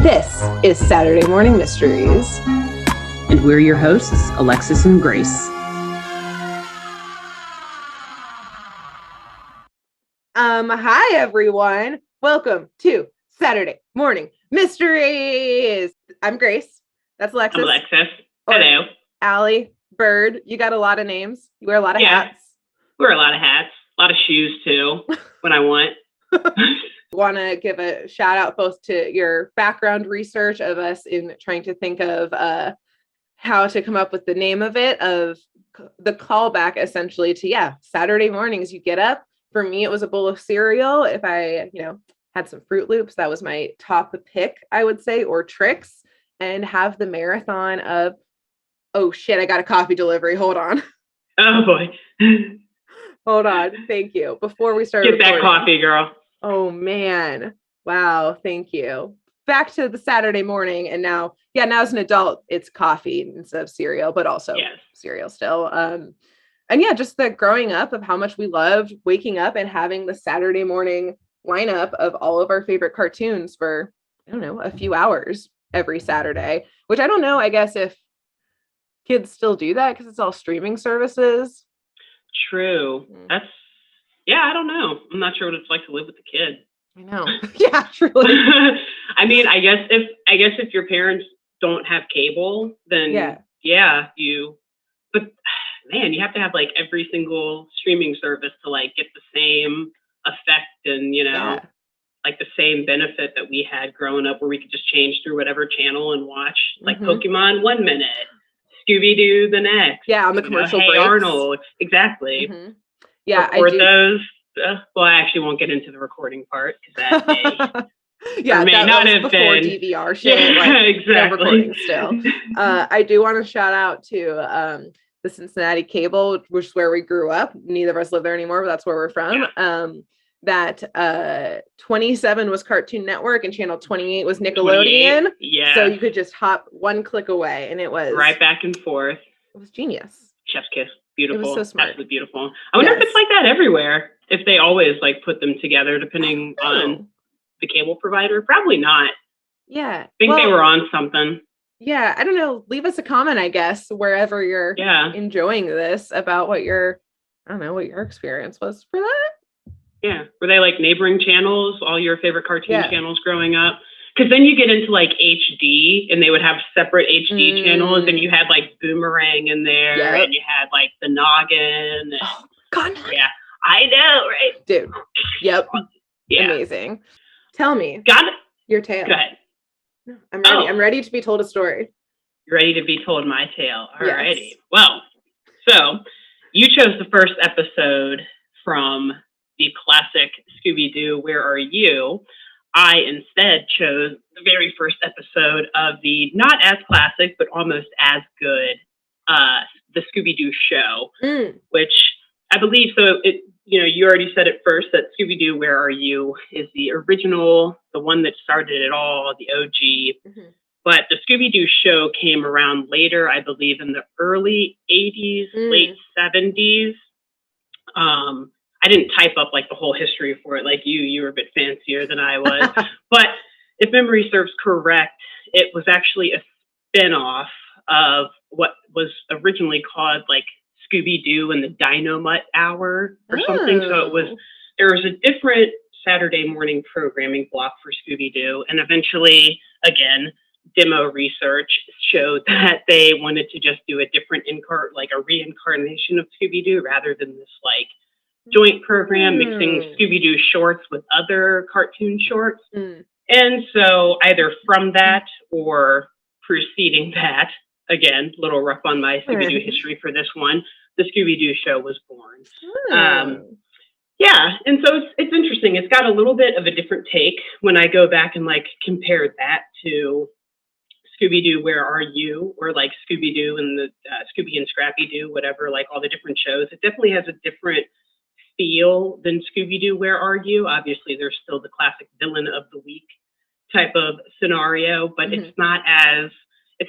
This is Saturday Morning Mysteries. And we're your hosts, Alexis and Grace. Hi everyone. Welcome to Saturday Morning Mysteries. I'm Grace. That's Alexis. I'm Alexis. Hello. Allie, Bird. You got a lot of names. You wear a lot of hats. Wear a lot of hats. A lot of shoes too, when I want. Want to give a shout out both to your background research of us in trying to think of how to come up with the name of it, of the callback essentially to, Saturday mornings you get up. For me, it was a bowl of cereal. If I, had some Fruit Loops, that was my top pick, I would say, or Trix, and have the marathon of, oh shit, I got a coffee delivery. Hold on. Oh boy. Hold on. Thank you. Before we start Get that coffee, girl. Oh man. Wow. Thank you. Back to the Saturday morning. And now as an adult, it's coffee instead of cereal, but also cereal still. And just the growing up of how much we loved waking up and having the Saturday morning lineup of all of our favorite cartoons for, a few hours every Saturday, which I don't know, I guess if kids still do that because it's all streaming services. True. I don't know. I'm not sure what it's like to live with a kid. I know. Yeah, truly. I mean, I guess if your parents don't have cable, then but man, you have to have like every single streaming service to like get the same effect and, like the same benefit that we had growing up where we could just change through whatever channel and watch like Pokemon 1 minute, Scooby-Doo the next. Yeah, on the commercial breaks. Hey Arnold. Exactly. Mm-hmm. Yeah, record those. I actually won't get into the recording part because that may not have before been DVR shit. Exactly. Recording still. I do want to shout out to the Cincinnati Cable, which is where we grew up. Neither of us live there anymore, but that's where we're from. Yeah. That 27 was Cartoon Network and channel 28 was Nickelodeon. Yeah. So you could just hop one click away, and it was right back and forth. It was genius. Chef's kiss. Beautiful. It was so smart. Absolutely beautiful. I wonder if it's like that everywhere. If they always like put them together, depending on the cable provider. Probably not. Yeah. I think they were on something. Yeah. I don't know. Leave us a comment, I guess, wherever you're enjoying this about what your experience was for that. Yeah. Were they like neighboring channels, all your favorite cartoon channels growing up? Because then you get into like HD and they would have separate HD channels and you had like Boomerang in there and you had like the Noggin. And, oh, God. Yeah. I know, right? Dude. Yep. Yeah. Amazing. Tell me. Got it. Your tale. Go ahead. I'm ready. I'm ready to be told a story. You're ready to be told my tale. All righty. Well, so you chose the first episode from the classic Scooby-Doo, Where Are You? I instead chose the very first episode of the not as classic, but almost as good, the Scooby-Doo Show, which I believe, you already said it first, that Scooby-Doo, Where Are You? Is the original, the one that started it all, the OG. Mm-hmm. But the Scooby-Doo Show came around later, I believe, in the early 80s, late 70s. I didn't type up like the whole history for it like you were a bit fancier than I was. But if memory serves correct, it was actually a spin-off of what was originally called like Scooby-Doo and the Dynamite Hour or something. So there was a different Saturday morning programming block for Scooby-Doo. And eventually, again, demo research showed that they wanted to just do a different a reincarnation of Scooby-Doo rather than this like joint program mixing Scooby-Doo shorts with other cartoon shorts. And so either from that or preceding that, again, a little rough on my Scooby-Doo history for this one, the Scooby-Doo Show was born. And so it's interesting. It's got a little bit of a different take when I go back and like compare that to Scooby-Doo, Where Are You? Or like Scooby-Doo and the Scooby and Scrappy-Doo, whatever, like all the different shows. It definitely has a different feel than Scooby-Doo, Where Are You? Obviously, there's still the classic villain of the week type of scenario, but it's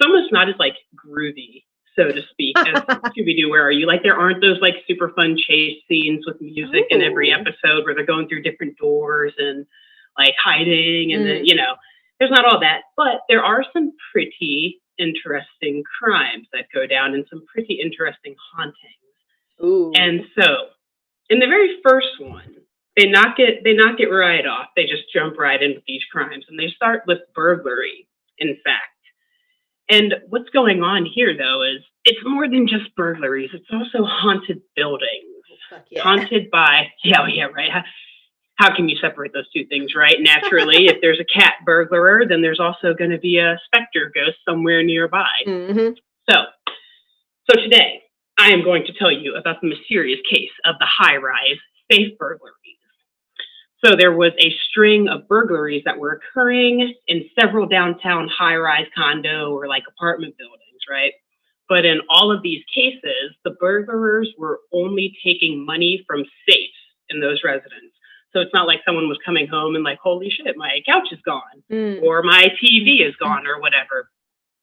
almost not as like groovy, so to speak, as Scooby-Doo, Where Are You? Like there aren't those like super fun chase scenes with music in every episode where they're going through different doors and like hiding and then, there's not all that, but there are some pretty interesting crimes that go down and some pretty interesting hauntings. Ooh. And so, in the very first one, they knock it right off. They just jump right into these crimes, and they start with burglary, in fact. And what's going on here, though, is it's more than just burglaries. It's also haunted buildings. Yeah. Haunted by, right? How can you separate those two things, right? Naturally, if there's a cat burglar, then there's also going to be a specter ghost somewhere nearby. Mm-hmm. So today, I am going to tell you about the mysterious case of the high-rise safe burglaries. So there was a string of burglaries that were occurring in several downtown high-rise condo or like apartment buildings, right? But in all of these cases, the burglars were only taking money from safes in those residences. So it's not like someone was coming home and like, holy shit, my couch is gone or my TV is gone or whatever,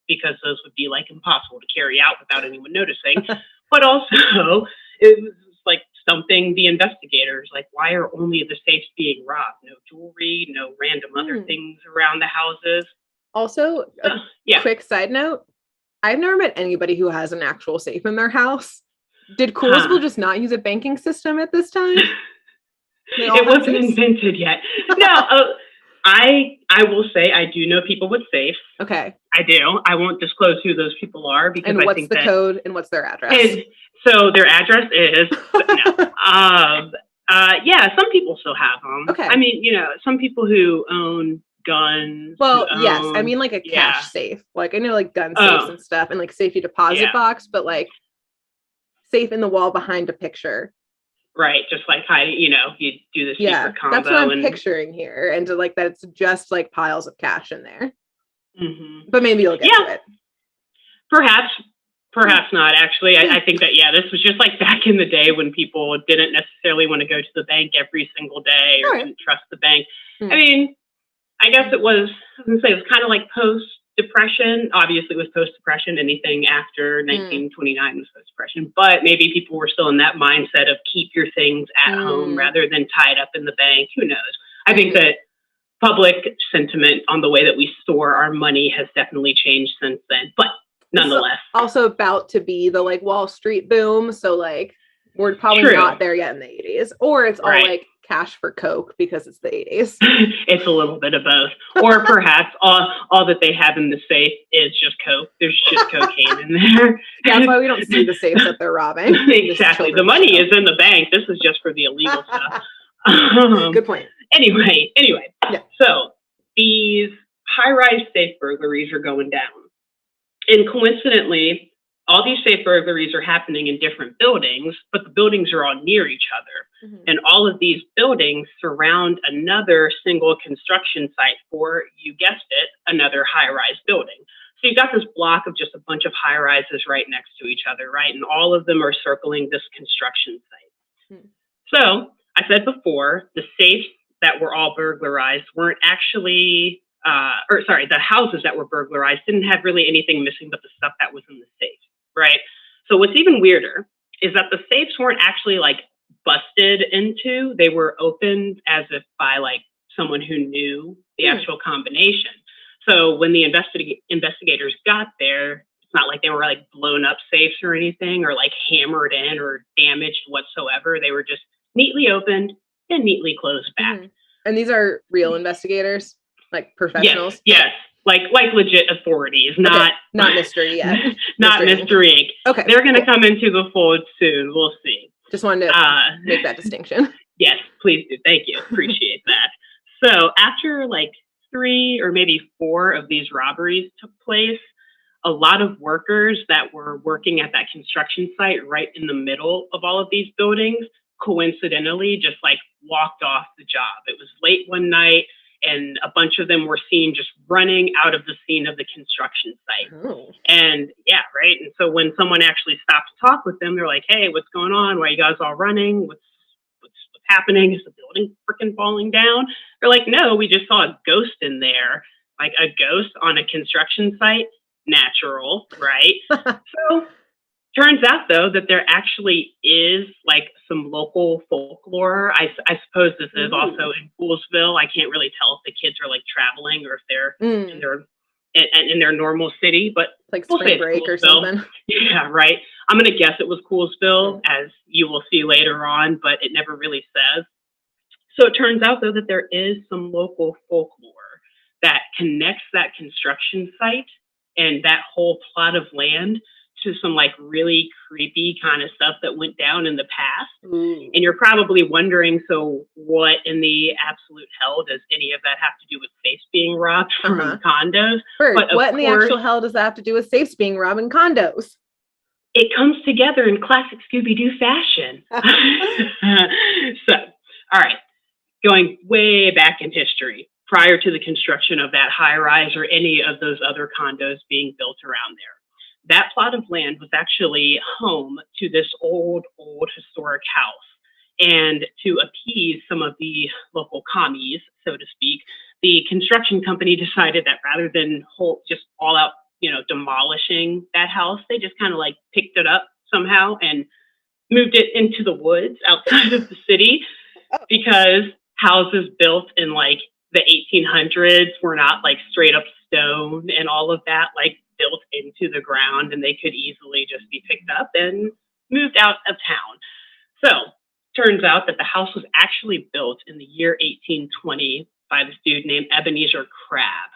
because those would be like impossible to carry out without anyone noticing. But also it was like stumping the investigators, like, why are only the safes being robbed? No jewelry, no random other things around the houses. Also, quick side note, I've never met anybody who has an actual safe in their house. Did Coolsville just not use a banking system at this time? It wasn't invented yet. No, I will say I do know people with safes. Okay. I do. I won't disclose who those people are because I think the code and what's their address? So their address is some people still have them. Okay. I mean, some people who own guns. Well, yes. I mean like a cash safe. Like I know like gun safes and stuff and like safety deposit box, but like safe in the wall behind a picture. Right, just like hiding, you do the secret combo. That's what I'm picturing here, and to like that it's just like piles of cash in there. Mm-hmm. But maybe you'll get to it. Perhaps not. Actually, I think that this was just like back in the day when people didn't necessarily want to go to the bank every single day or didn't trust the bank. I mean, I guess it was. I was gonna say it was kind of like post-Depression. Obviously, it was post-Depression. Anything after 1929 was post-Depression. But maybe people were still in that mindset of keep your things at home rather than tied up in the bank. Who knows? I think that public sentiment on the way that we store our money has definitely changed since then. But nonetheless, also about to be the like Wall Street boom. So like we're probably not there yet in the 80s, or it's all like cash for Coke because it's the 80s. It's a little bit of both. Or perhaps all that they have in the safe is just Coke. There's just cocaine in there. That's why we don't see the safes that they're robbing. Exactly. The money is in the bank. This is just for the illegal stuff. Good point. Anyway. So these high-rise safe burglaries are going down. And coincidentally, all these safe burglaries are happening in different buildings, but the buildings are all near each other. Mm-hmm. And all of these buildings surround another single construction site for, you guessed it, another high-rise building. So you've got this block of just a bunch of high-rises right next to each other, right? And all of them are circling this construction site. Mm-hmm. So I said before, the safes that were all burglarized weren't actually, the houses that were burglarized didn't have really anything missing but the stuff that was in the safe. Right. So what's even weirder is that the safes weren't actually like busted into. They were opened as if by like someone who knew the actual combination. So when the investigators got there, it's not like they were like blown up safes or anything or like hammered in or damaged whatsoever. They were just neatly opened and neatly closed back. Mm-hmm. And these are real investigators, like professionals? Yes. Like legit authorities, not mystery yet. Not Mystery Inc. Okay. They're going to come into the fold soon. We'll see. Just wanted to make that distinction. Yes, please do. Thank you. Appreciate that. So after like 3 or maybe 4 of these robberies took place, a lot of workers that were working at that construction site right in the middle of all of these buildings coincidentally just like walked off the job. It was late one night, and a bunch of them were seen just running out of the scene of the construction site. Oh. And yeah, right. And so when someone actually stopped to talk with them, they're like, "Hey, what's going on? Why are you guys all running? What's happening? Is the building freaking falling down?" They're like, "No, we just saw a ghost in there." Like a ghost on a construction site? Natural, right? So Turns out, though, that there actually is like some local folklore. I suppose this is also in Poolsville. I can't really tell if the kids are like traveling or if they're in their normal city, but like spring break or something. Yeah, right. I'm going to guess it was Poolsville, as you will see later on, but it never really says. So it turns out, though, that there is some local folklore that connects that construction site and that whole plot of land to some like really creepy kind of stuff that went down in the past. And you're probably wondering, so what in the absolute hell does any of that have to do with safes being robbed from condos? But what in the actual hell does that have to do with safes being robbed in condos? It comes together in classic Scooby-Doo fashion. So, all right, going way back in history, prior to the construction of that high rise or any of those other condos being built around there, that plot of land was actually home to this old historic house. And to appease some of the local commies, so to speak, the construction company decided that rather than just all out, demolishing that house, they just kind of like picked it up somehow and moved it into the woods outside of the city, because houses built in like the 1800s were not like straight up stone and all of that, like built into the ground, and they could easily just be picked up and moved out of town. So turns out that the house was actually built in the year 1820 by this dude named Ebenezer Crabbe.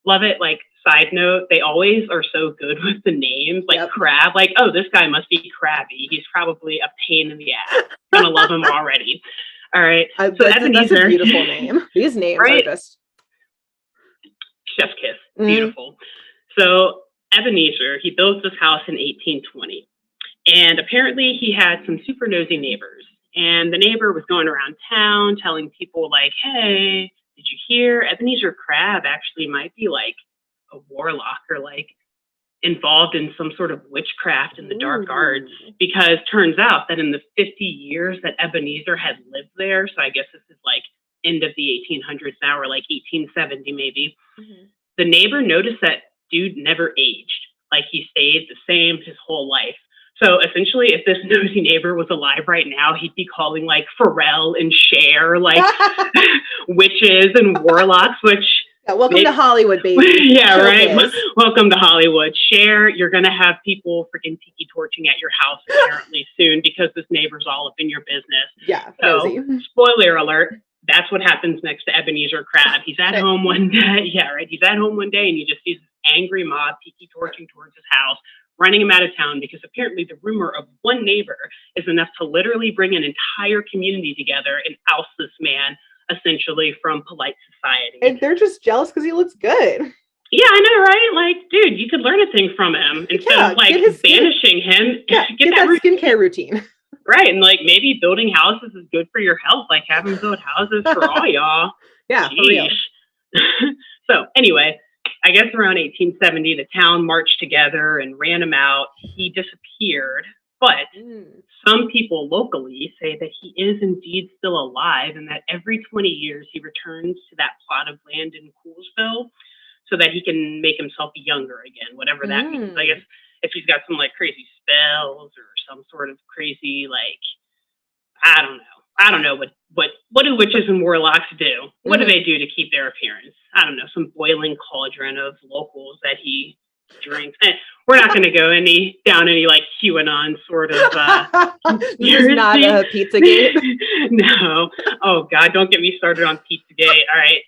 Love it. Like, side note, they always are so good with the names, like Crabbe, like, oh, this guy must be crabby. He's probably a pain in the ass. I'm gonna love him already. All right. So that's a beautiful name. These names are just chef's kiss. Beautiful. So Ebenezer, he built this house in 1820. And apparently he had some super nosy neighbors. And the neighbor was going around town telling people like, hey, did you hear Ebenezer Crabbe actually might be like a warlock or like involved in some sort of witchcraft in the dark arts? Because turns out that in the 50 years that Ebenezer had lived there, so I guess this is like end of the 1800s now, or like 1870 maybe, the neighbor noticed that dude never aged. Like, he stayed the same his whole life. So essentially, if this nosy neighbor was alive right now, he'd be calling like Pharrell and Cher like witches and warlocks, which... Yeah, welcome to Hollywood, baby. Yeah, right. Welcome to Hollywood. Cher, you're going to have people freaking tiki torching at your house apparently soon because this neighbor's all up in your business. Yeah, so spoiler alert. That's what happens next to Ebenezer Crabbe. He's at home one day. Yeah, right. He's at home one day and he just sees this angry mob tiki torching towards his house, running him out of town because apparently the rumor of one neighbor is enough to literally bring an entire community together and oust this man essentially from polite society. And they're just jealous because he looks good. Yeah, I know, right? Like, dude, you could learn a thing from him instead of like banishing him. Yeah, get that skincare routine. Right, and like maybe building houses is good for your health. Like, have him build houses for all y'all. Yeah, for real. So anyway, I guess around 1870, the town marched together and ran him out. He disappeared, but some people locally say that he is indeed still alive and that every 20 years he returns to that plot of land in Poolsville so that he can make himself younger again, whatever that means. I guess if he's got some like crazy spells or some sort of crazy, like, I don't know what do witches and warlocks do? What do they do to keep their appearance? I don't know, some boiling cauldron of locals that he drinks. We're not going to go down any like QAnon sort of. This is not a Pizzagate. No. Oh God, don't get me started on Pizzagate. All right,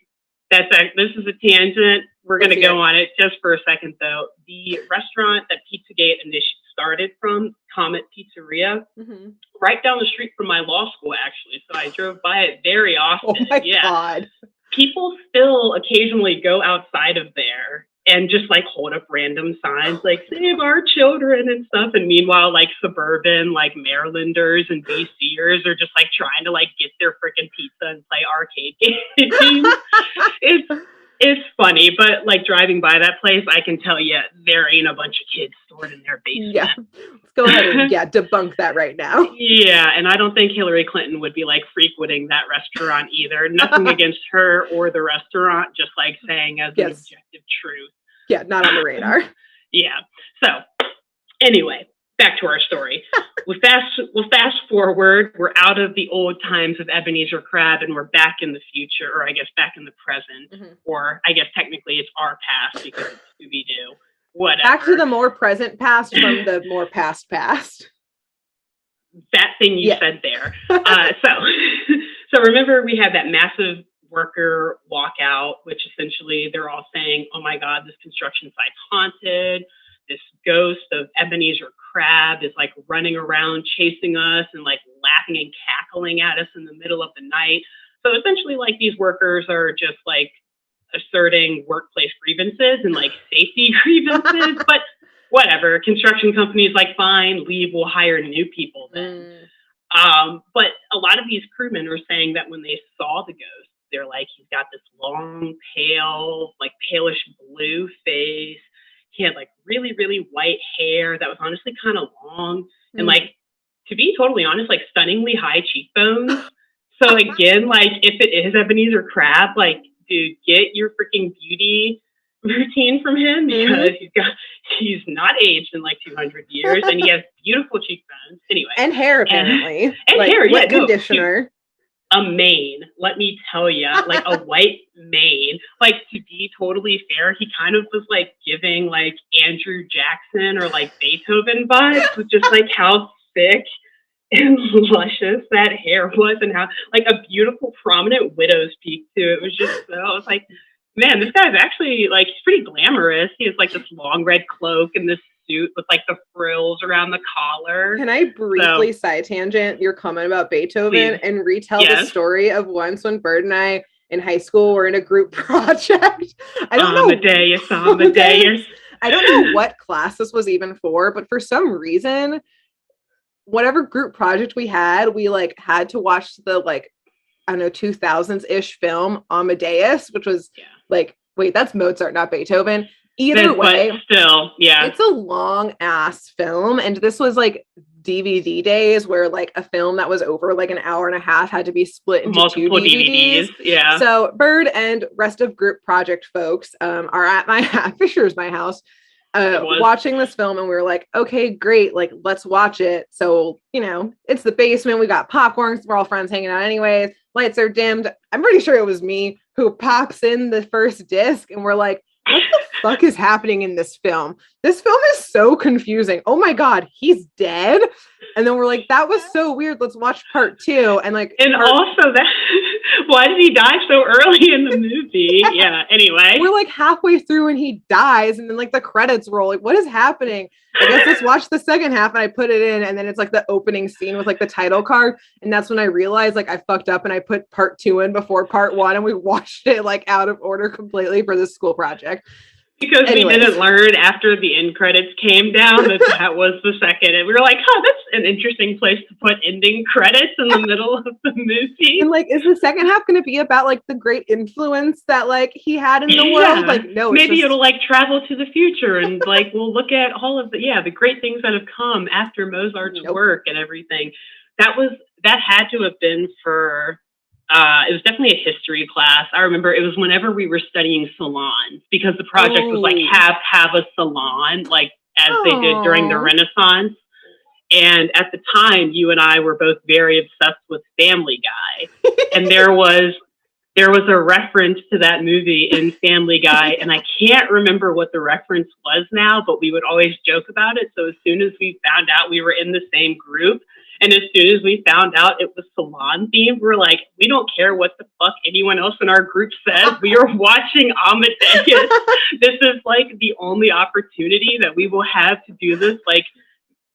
this is a tangent. We're going to go on it just for a second though. The restaurant that Pizzagate initially started from, Comet Pizzeria, right down the street from my law school, actually. So I drove by it very often. Oh my God. People still occasionally go outside of there and just like hold up random signs like save our children and stuff. And meanwhile, like suburban, like Marylanders and BCers are just like trying to like get their freaking pizza and play arcade games. It's funny, but like driving by that place, I can tell you there ain't a bunch of kids stored in their basement. Yeah, let's go ahead and debunk that right now. Yeah, and I don't think Hillary Clinton would be like frequenting that restaurant either. Nothing against her or the restaurant, just like saying as an objective truth. Yeah, not on the radar. Yeah. So anyway, back to our story. We'll fast forward. We're out of the old times of Ebenezer Crabbe, and we're back in the future, or I guess back in the present, or I guess technically it's our past because it's Scooby-Doo. Whatever. Back to the more present past from the more past. That thing you said there. So remember we had that massive worker walkout, which essentially they're all saying, "Oh my God, this construction site's haunted. This ghost of Ebenezer Crabbe is like running around chasing us and like laughing and cackling at us in the middle of the night." So essentially, like, these workers are just like asserting workplace grievances and like safety grievances, but whatever. Construction companies like, fine, leave, we'll hire new people then. But a lot of these crewmen are saying that when they saw the ghost, they're like, he's got this long, pale, like palish blue face. He had like really, really white hair that was honestly kind of long. And like, to be totally honest, like stunningly high cheekbones. So again, like if it is Ebenezer Crabbe, like, dude, get your freaking beauty routine from him, because he's not aged in like 200 years, and he has beautiful cheekbones. Anyway, and hair apparently, and like, hair, yeah, conditioner. A mane, let me tell you, like a white mane. Like, to be totally fair, he kind of was like giving like Andrew Jackson or like Beethoven vibes, with just like how thick and luscious that hair was, and how like a beautiful prominent widow's peak too. It was just so, I was like, man, this guy's actually like, he's pretty glamorous. He has like this long red cloak and this suit with like the frills around the collar. Can I briefly side tangent your comment about Beethoven and retell the story of once when Bird and I in high school were in a group project? I don't know. Amadeus. I don't know what class this was even for, but for some reason, whatever group project we had, we like had to watch the like, I don't know, 2000s-ish film Amadeus, which was like, wait, that's Mozart, not Beethoven. Either way, still, it's a long ass film. And this was like DVD days where like a film that was over like an hour and a half had to be split into multiple two DVDs. Yeah. So Bird and rest of group project folks are at Fisher's my house watching this film, and we were like, okay, great, like let's watch it. So, you know, it's the basement, we got popcorn, we're all friends hanging out anyways, lights are dimmed. I'm pretty sure it was me who pops in the first disc, and we're like, what the fuck is happening in this film? This film is so confusing. Oh my God, he's dead. And then we're like, that was so weird. Let's watch part 2. And like, also that, why did he die so early in the movie? Yeah. Anyway, we're like halfway through and he dies, and then like the credits roll. Like, what is happening? I guess let's watch the second half. And I put it in, and then it's like the opening scene with like the title card. And that's when I realized like I fucked up and I put part 2 in before part 1, and we watched it like out of order completely for this school project. Because we didn't learn after the end credits came down that was the second. And we were like, that's an interesting place to put ending credits in the middle of the movie. And like, is the second half going to be about like the great influence that like he had in the world? Like, no. Maybe it'll like travel to the future, and like we'll look at all of the great things that have come after Mozart's work and everything. That had to have been for... it was definitely a history class. I remember it was whenever we were studying salons, because the project was like have a salon, like as they did during the Renaissance. And at the time, you and I were both very obsessed with Family Guy, and there was a reference to that movie in Family Guy, and I can't remember what the reference was now, but we would always joke about it. So as soon as we found out we were in the same group, and as soon as we found out it was salon themed, we're like, we don't care what the fuck anyone else in our group says. We are watching Amadeus. This is like the only opportunity that we will have to do this, like,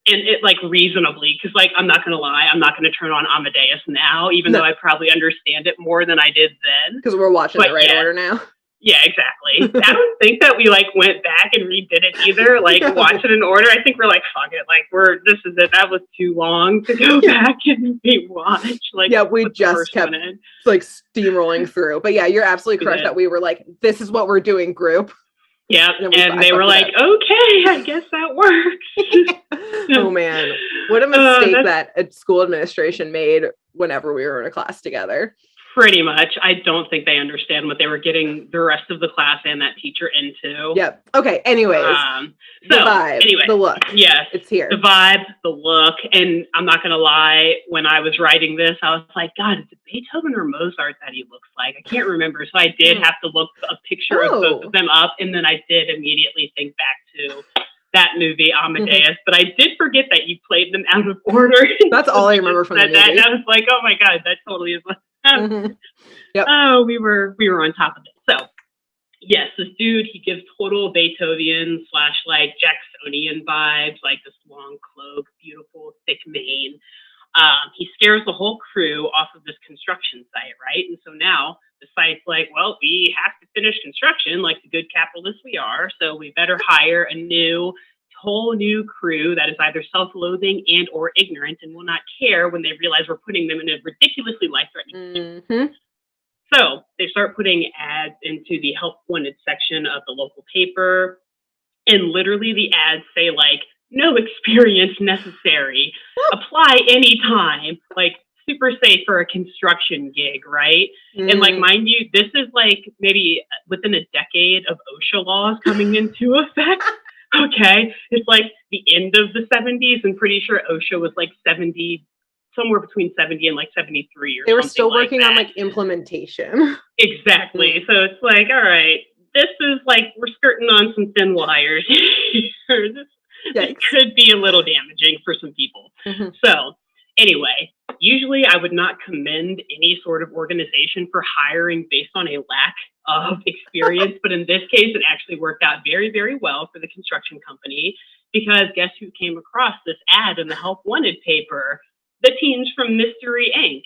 and it like reasonably, because like, I'm not going to lie, I'm not going to turn on Amadeus now, even though I probably understand it more than I did then. Because we're watching the right order now. Yeah, exactly. I don't think that we like went back and redid it either. Like watch it in order. I think we're like, fuck it. Like this is it. That was too long to go back and rewatch. Like, we just kept like steamrolling through. But yeah, you're absolutely correct that we were like, this is what we're doing, group. Yeah, and they were like, okay, I guess that works. Oh man, what a mistake that a school administration made whenever we were in a class together. Pretty much. I don't think they understand what they were getting the rest of the class and that teacher into. Yep. Okay. Anyways, the vibe, the look. Yes, it's here. The vibe, the look, and I'm not gonna lie. When I was writing this, I was like, God, is it Beethoven or Mozart that he looks like? I can't remember. So I did have to look a picture of both of them up, and then I did immediately think back to that movie, Amadeus. But I did forget that you played them out of order. That's all I remember from the movie. And I was like, oh my God, that totally is. Yep. Oh, we were on top of it. So yes, this dude, he gives total Beethoven / like Jacksonian vibes, like this long cloak, beautiful thick mane. He scares the whole crew off of this construction site, right? And so now the site's like, well, we have to finish construction like the good capitalists we are, so we better hire a whole new crew that is either self-loathing and or ignorant and will not care when they realize we're putting them in a ridiculously life-threatening situation. So they start putting ads into the help wanted section of the local paper, and literally the ads say like, no experience necessary, apply anytime, like super safe for a construction gig, right? And like, mind you, this is like maybe within a decade of OSHA laws coming into effect. Okay, it's like the end of the 70s, and pretty sure OSHA was like 70, somewhere between 70 and like 73 or something. They were still working on like implementation. Exactly. So it's like, all right, this is like, we're skirting on some thin wires here. This could be a little damaging for some people. So anyway, usually I would not commend any sort of organization for hiring based on a lack of experience, but in this case, it actually worked out very, very well for the construction company, because guess who came across this ad in the Help Wanted paper? The teens from Mystery Inc.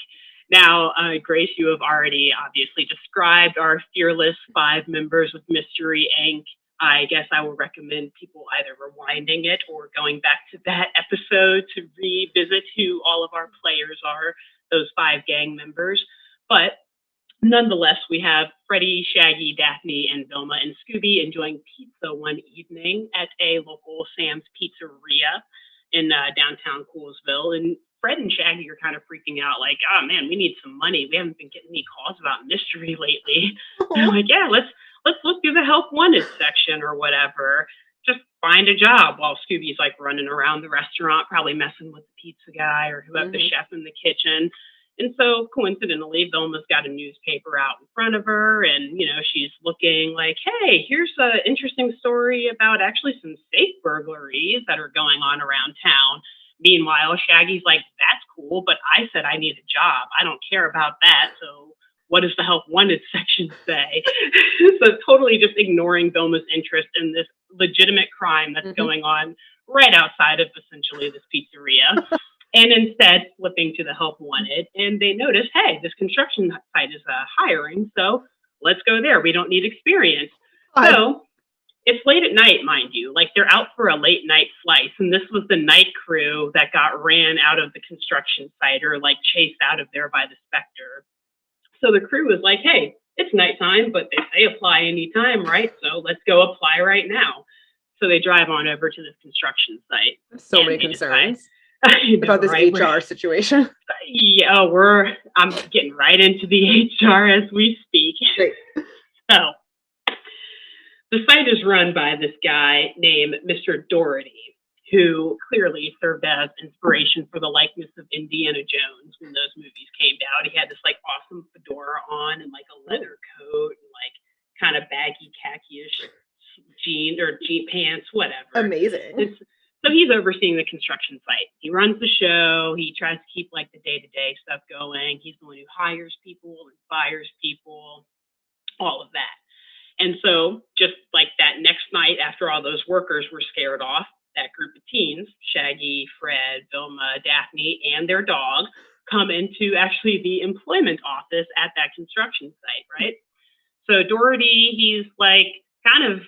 Now, Grace, you have already obviously described our fearless 5 members with Mystery Inc. I guess I will recommend people either rewinding it or going back to that episode to revisit who all of our players are, those 5 gang members. But nonetheless, we have Freddie, Shaggy, Daphne, and Vilma and Scooby enjoying pizza one evening at a local Sam's Pizzeria in downtown Coolsville. And Fred and Shaggy are kind of freaking out, like, oh man, we need some money. We haven't been getting any calls about mystery lately. They're like, yeah, let's look through the Help Wanted section or whatever. Just find a job, while Scooby's like running around the restaurant, probably messing with the pizza guy or whoever, the chef in the kitchen. And so coincidentally, Vilma's got a newspaper out in front of her, and, you know, she's looking like, hey, here's an interesting story about actually some safe burglaries that are going on around town. Meanwhile, Shaggy's like, that's cool, but I said I need a job. I don't care about that. So what does the Help Wanted section say? So totally just ignoring Vilma's interest in this legitimate crime that's going on right outside of essentially this pizzeria. And instead flipping to the Help Wanted, and they notice, hey, this construction site is hiring, so let's go there. We don't need experience. So it's late at night, mind you. Like, they're out for a late night slice, and this was the night crew that got ran out of the construction site, or like chased out of there by the specter. So the crew was like, hey, it's nighttime, but they say apply anytime, right? So let's go apply right now. So they drive on over to this construction site. So many concerns about this HR situation. Yeah, I'm getting right into the HR as we speak. Great. So the site is run by this guy named Mr. Doherty, who clearly served as inspiration for the likeness of Indiana Jones when those movies came out. He had this like awesome fedora on and like a leather coat and like kind of baggy khaki-ish jean pants, whatever. Amazing. So he's overseeing the construction site. He runs the show. He tries to keep like the day-to-day stuff going. He's the one who hires people and fires people, all of that. And so just like that next night, after all those workers were scared off, that group of teens, Shaggy, Fred, Vilma, Daphne, and their dog, come into actually the employment office at that construction site, right? So Doherty, he's like kind of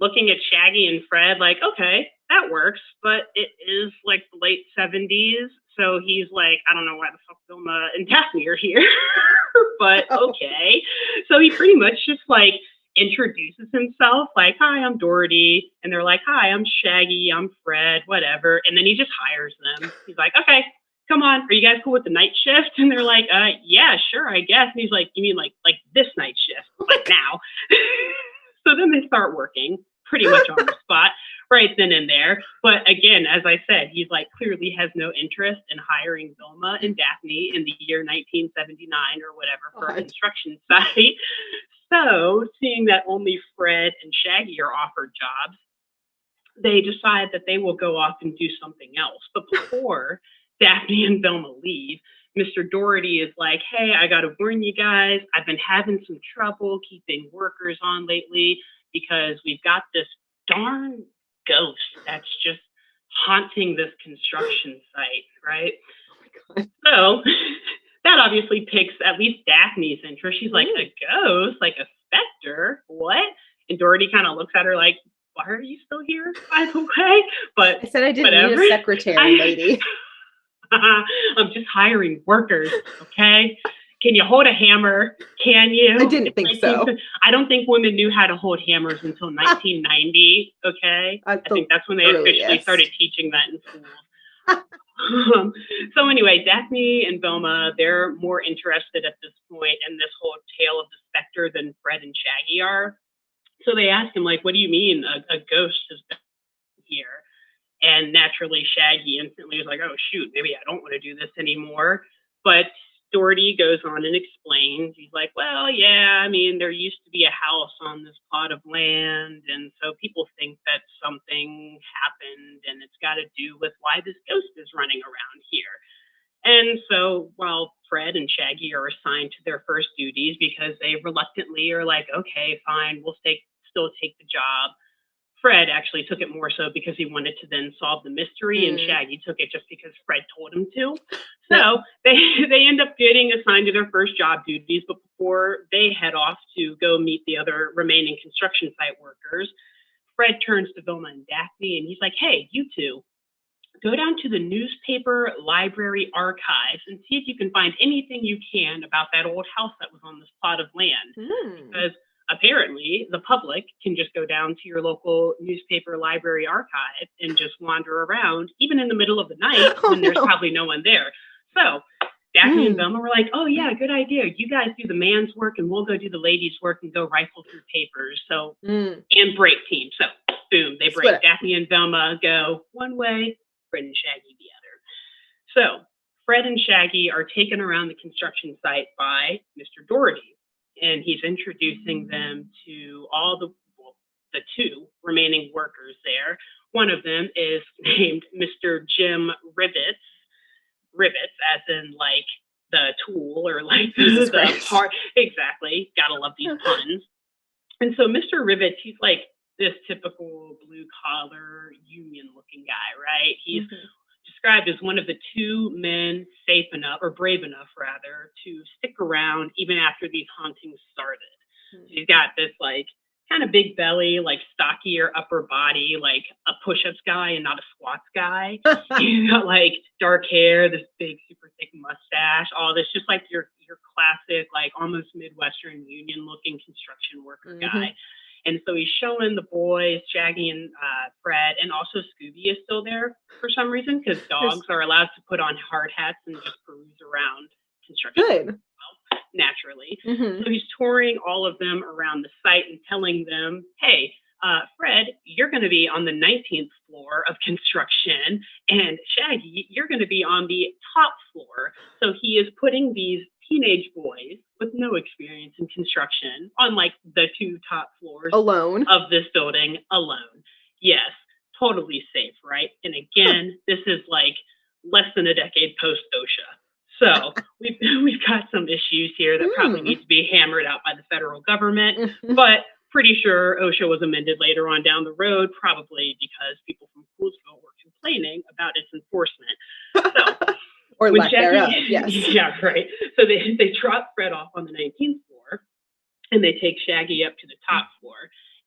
looking at Shaggy and Fred like, okay, that works, but it is like the late 70s. So he's like, I don't know why the fuck Vilma and Daphne are here, but okay. So he pretty much just like introduces himself like, hi, I'm Doherty. And they're like, hi, I'm Shaggy, I'm Fred, whatever. And then he just hires them. He's like, okay, come on, are you guys cool with the night shift? And they're like, yeah, sure, I guess. And he's like, you mean like this night shift, like now? So then they start working pretty much on the spot right then and there. But again, as I said, he's like clearly has no interest in hiring Vilma and Daphne in the year 1979 or whatever for a construction site. So seeing that only Fred and Shaggy are offered jobs, they decide that they will go off and do something else. But before Daphne and Vilma leave, Mr. Doherty is like, hey, I got to warn you guys, I've been having some trouble keeping workers on lately because we've got this darn ghost that's just haunting this construction site, right? Oh my God. So that obviously piques at least Daphne's interest. She's like, a ghost? Like a specter? What? And Doherty kind of looks at her like, why are you still here, by the way? But I said I didn't need a secretary, lady. I'm just hiring workers, okay? Can you hold a hammer? Can you? I didn't think so. I don't think women knew how to hold hammers until 1990, okay? I think that's when they officially started teaching that in schools. So anyway, Daphne and Vilma, they're more interested at this point in this whole tale of the specter than Fred and Shaggy are. So they ask him, like, what do you mean a ghost has been here? And naturally, Shaggy instantly was like, oh, shoot, maybe I don't want to do this anymore. But Doherty goes on and explains. He's like, well, yeah, I mean, there used to be a house on this plot of land. And so people think that something happened and it's got to do with why this ghost is running around here. And so while Fred and Shaggy are assigned to their first duties because they reluctantly are like, okay, fine, we'll still take the job. Fred actually took it more so because he wanted to then solve the mystery, and Shaggy took it just because Fred told him to. So they end up getting assigned to their first job duties, but before they head off to go meet the other remaining construction site workers, Fred turns to Vilma and Daphne, and he's like, hey, you two, go down to the newspaper library archives and see if you can find anything you can about that old house that was on this plot of land. Because apparently the public can just go down to your local newspaper library archive and just wander around, even in the middle of the night when there's probably no one there. So Daphne and Velma were like, oh yeah, good idea. You guys do the man's work and we'll go do the ladies' work and go rifle through papers. So, and break team. So boom, they break. Daphne and Velma go one way, Fred and Shaggy the other. So Fred and Shaggy are taken around the construction site by Mr. Doherty. And he's introducing them to all the two remaining workers there. One of them is named Mr. Jim Rivets. Rivets, as in like the tool or like the part. Exactly. Gotta love these puns. And so Mr. Rivets, he's like this typical blue collar union looking guy, right? He's described as one of the two men safe enough, or brave enough rather, to stick around even after these hauntings started. So he's got this like kind of big belly, like stockier upper body, like a push-ups guy and not a squats guy. He's got like dark hair, this big super thick mustache, all this, just like your classic like almost Midwestern union looking construction worker guy. And so he's showing the boys, Shaggy and Fred, and also Scooby is still there for some reason because dogs are allowed to put on hard hats and just peruse around construction. Naturally. So he's touring all of them around the site and telling them, hey, Fred, you're going to be on the 19th floor of construction, and Shaggy, you're going to be on the top floor. So he is putting these teenage boys with no experience in construction on like the two top floors alone of this building alone. Yes, totally safe, right? And again, this is like less than a decade post OSHA. So we've got some issues here that probably need to be hammered out by the federal government, but pretty sure OSHA was amended later on down the road, probably because people from Coolsville were complaining about its enforcement. So, or lack thereof, yes. Yeah, right. So they drop Fred off on the 19th floor, and they take Shaggy up to the top floor.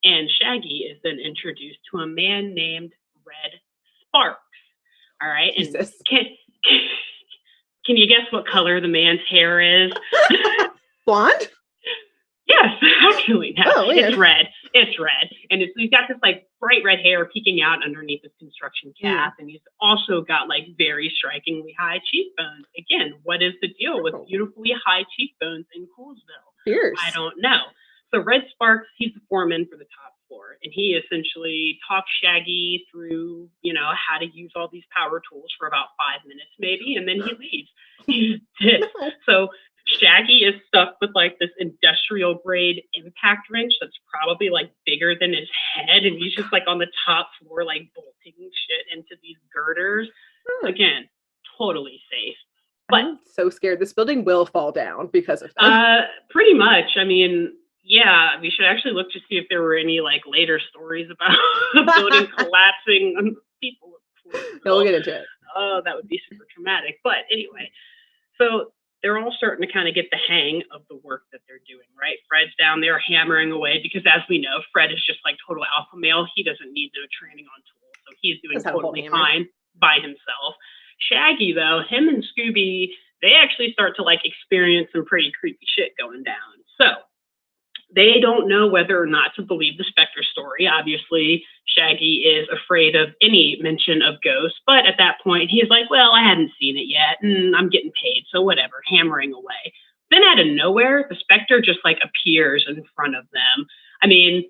And Shaggy is then introduced to a man named Red Sparks. All right. And can you guess what color the man's hair is? Blonde? Yes, actually. No, it's red. It's red. And he's got this like bright red hair peeking out underneath his construction cap. And he's also got like very strikingly high cheekbones. Again, what is the deal with beautifully high cheekbones in Coolsville? Fierce. I don't know. So Red Sparks, he's the foreman for the top floor. And he essentially talks Shaggy through, you know, how to use all these power tools for about 5 minutes maybe. And then he leaves. He's dead. So Shaggy is stuck with like this industrial grade impact wrench that's probably like bigger than his head, and he's just like on the top floor like bolting shit into these girders. Again, totally safe. But I'm so scared this building will fall down because of that. Pretty much. I mean, yeah, we should actually look to see if there were any like later stories about the building collapsing on people. We'll get into it. Oh, that would be super traumatic. But anyway, so they're all starting to kind of get the hang of the work that they're doing, right? Fred's down there hammering away because, as we know, Fred is just like total alpha male. He doesn't need no training on tools, so he's doing totally fine by himself. Shaggy, though, him and Scooby, they actually start to like experience some pretty creepy shit going down. So they don't know whether or not to believe the Spectre story. Obviously, Shaggy is afraid of any mention of ghosts, but at that point, he's like, well, I haven't seen it yet, and I'm getting paid, so whatever, hammering away. Then out of nowhere, the Spectre just like appears in front of them. I mean,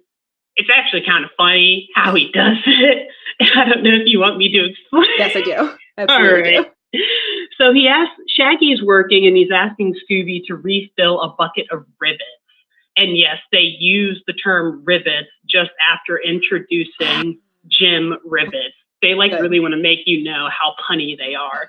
it's actually kind of funny how he does it. I don't know if you want me to explain. Yes, I do. Absolutely. All right. So Shaggy's working, and he's asking Scooby to refill a bucket of rivets. And yes, they use the term rivets just after introducing Jim Rivets. They like really want to make you know how punny they are.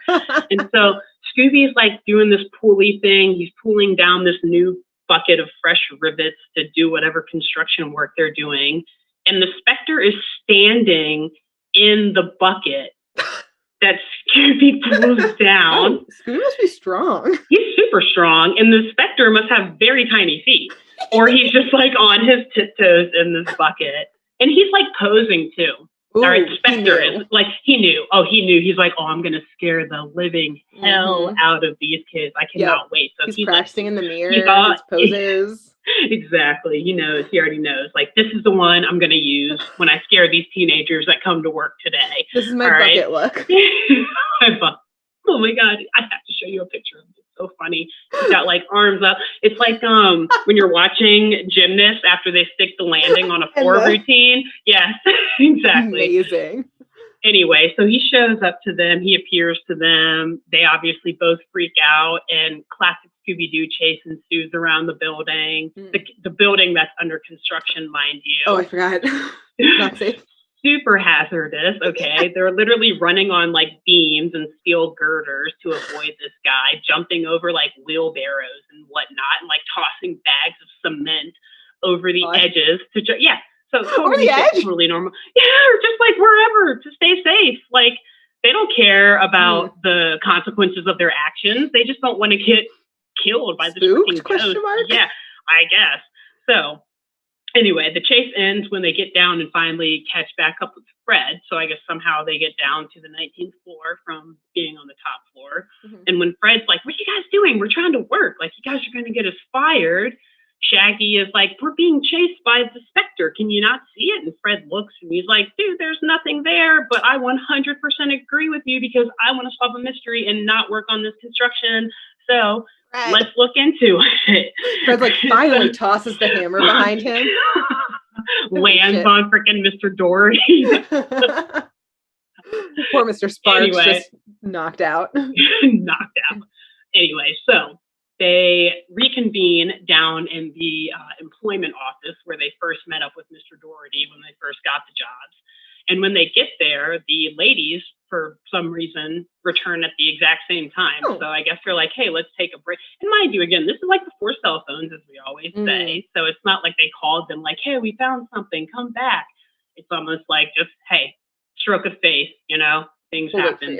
And so Scooby's like doing this pulley thing. He's pulling down this new bucket of fresh rivets to do whatever construction work they're doing. And the Spectre is standing in the bucket that Scooby pulls down. Oh, Scooby must be strong. He's super strong. And the Spectre must have very tiny feet. Or he's just like on his tiptoes in this bucket. And he's like posing too. Ooh, all right, Spectre is like, he knew. He's like, I'm going to scare the living hell out of these kids. I cannot wait. So he's practicing like, in the mirror, his poses. Exactly. He knows. He already knows. Like, this is the one I'm going to use when I scare these teenagers that come to work today. This is my bucket look. Oh my God. I have to show you a picture of it. It's so funny. He's got like arms up. It's like when you're watching gymnasts after they stick the landing on a floor routine. Yes, exactly. Amazing. Anyway, so he shows up to them. He appears to them. They obviously both freak out, and classic Scooby-Doo chase ensues around the building. The building that's under construction, mind you. Oh, I forgot. Not safe. Super hazardous. Okay. They're literally running on like beams and steel girders to avoid this guy, jumping over like wheelbarrows and whatnot, and like tossing bags of cement over the edges to so totally, totally normal. Yeah, or just like wherever to stay safe. Like, they don't care about the consequences of their actions. They just don't want to get killed by the freaking ghost. Yeah, I guess. So anyway, the chase ends when they get down and finally catch back up with Fred. So I guess somehow they get down to the 19th floor from being on the top floor. And when Fred's like, what are you guys doing? We're trying to work. Like, you guys are going to get us fired. Shaggy is like, we're being chased by the Spectre. Can you not see it? And Fred looks and he's like, dude, there's nothing there, but I 100% agree with you because I want to solve a mystery and not work on this construction. So let's look into it. Fred like finally tosses the hammer behind him. Lands on freaking Mr. Doherty. Poor Mr. Sparks just knocked out. Anyway, so they reconvene down in the employment office where they first met up with Mr. Doherty when they first got the jobs. And when they get there, the ladies, for some reason, return at the exact same time. So I guess they're like, hey, let's take a break. And mind you, again, this is like before cell phones, as we always say. So it's not like they called them like, hey, we found something, come back. It's almost like just, hey, stroke of faith, you know, things happen.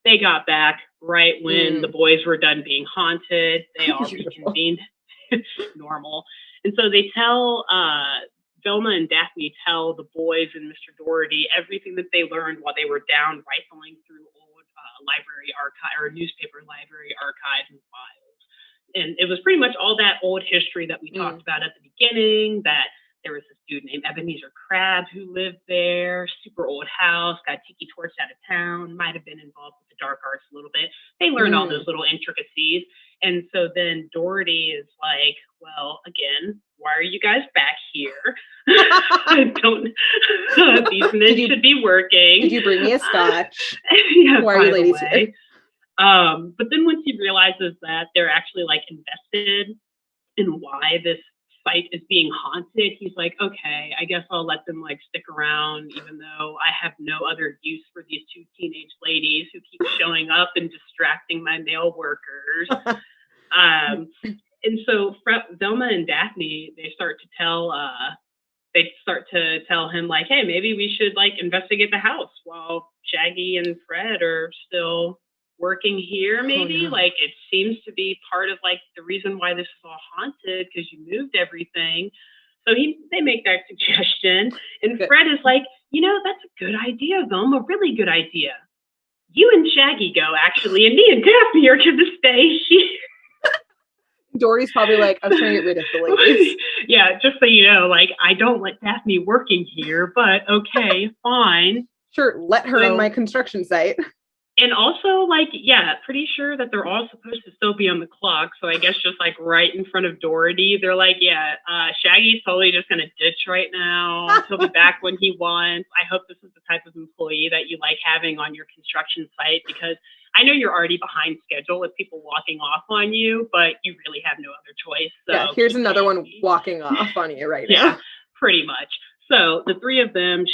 They got back right when the boys were done being haunted. They all reconvened. Normal. And so they tell Velma and Daphne tell the boys and Mr. Doherty everything that they learned while they were down rifling through old library archive or newspaper library archives and files. And it was pretty much all that old history that we talked about at the beginning, that there was this dude named Ebenezer Crabbe who lived there, super old house, got tiki torch out of town, might have been involved with the dark arts a little bit. They learned all those little intricacies. And so then Doherty is like, well, again, why are you guys back here? I don't, these men should be working. Did you bring me a scotch? Yeah, why are you ladies here? But then once he realizes that they're actually like invested in why this site is being haunted, he's like, okay, I guess I'll let them like stick around, even though I have no other use for these two teenage ladies who keep showing up and distracting my male workers. And so Velma and Daphne, they start to tell him like, hey, maybe we should like investigate the house while Shaggy and Fred are still working here. Maybe like it seems to be part of like the reason why this is all haunted, because you moved everything. So they make that suggestion, and Fred is like, that's a good idea, Velma, really good idea. You and Shaggy go, actually, and me and Daphne are going to stay here. Dory's probably like, I was trying to get rid of the ladies. Yeah, just so you know, like, I don't want Daphne working here, but okay, fine. Sure, let her on my construction site. And also, like, yeah, pretty sure that they're all supposed to still be on the clock. So I guess just like right in front of Doherty, they're like, yeah, Shaggy's totally just going to ditch right now. He'll be back when he wants. I hope this is the type of employee that you like having on your construction site, because I know you're already behind schedule with people walking off on you, but you really have no other choice. So yeah, here's another one walking off on you right now. Yeah, pretty much. So the three of them,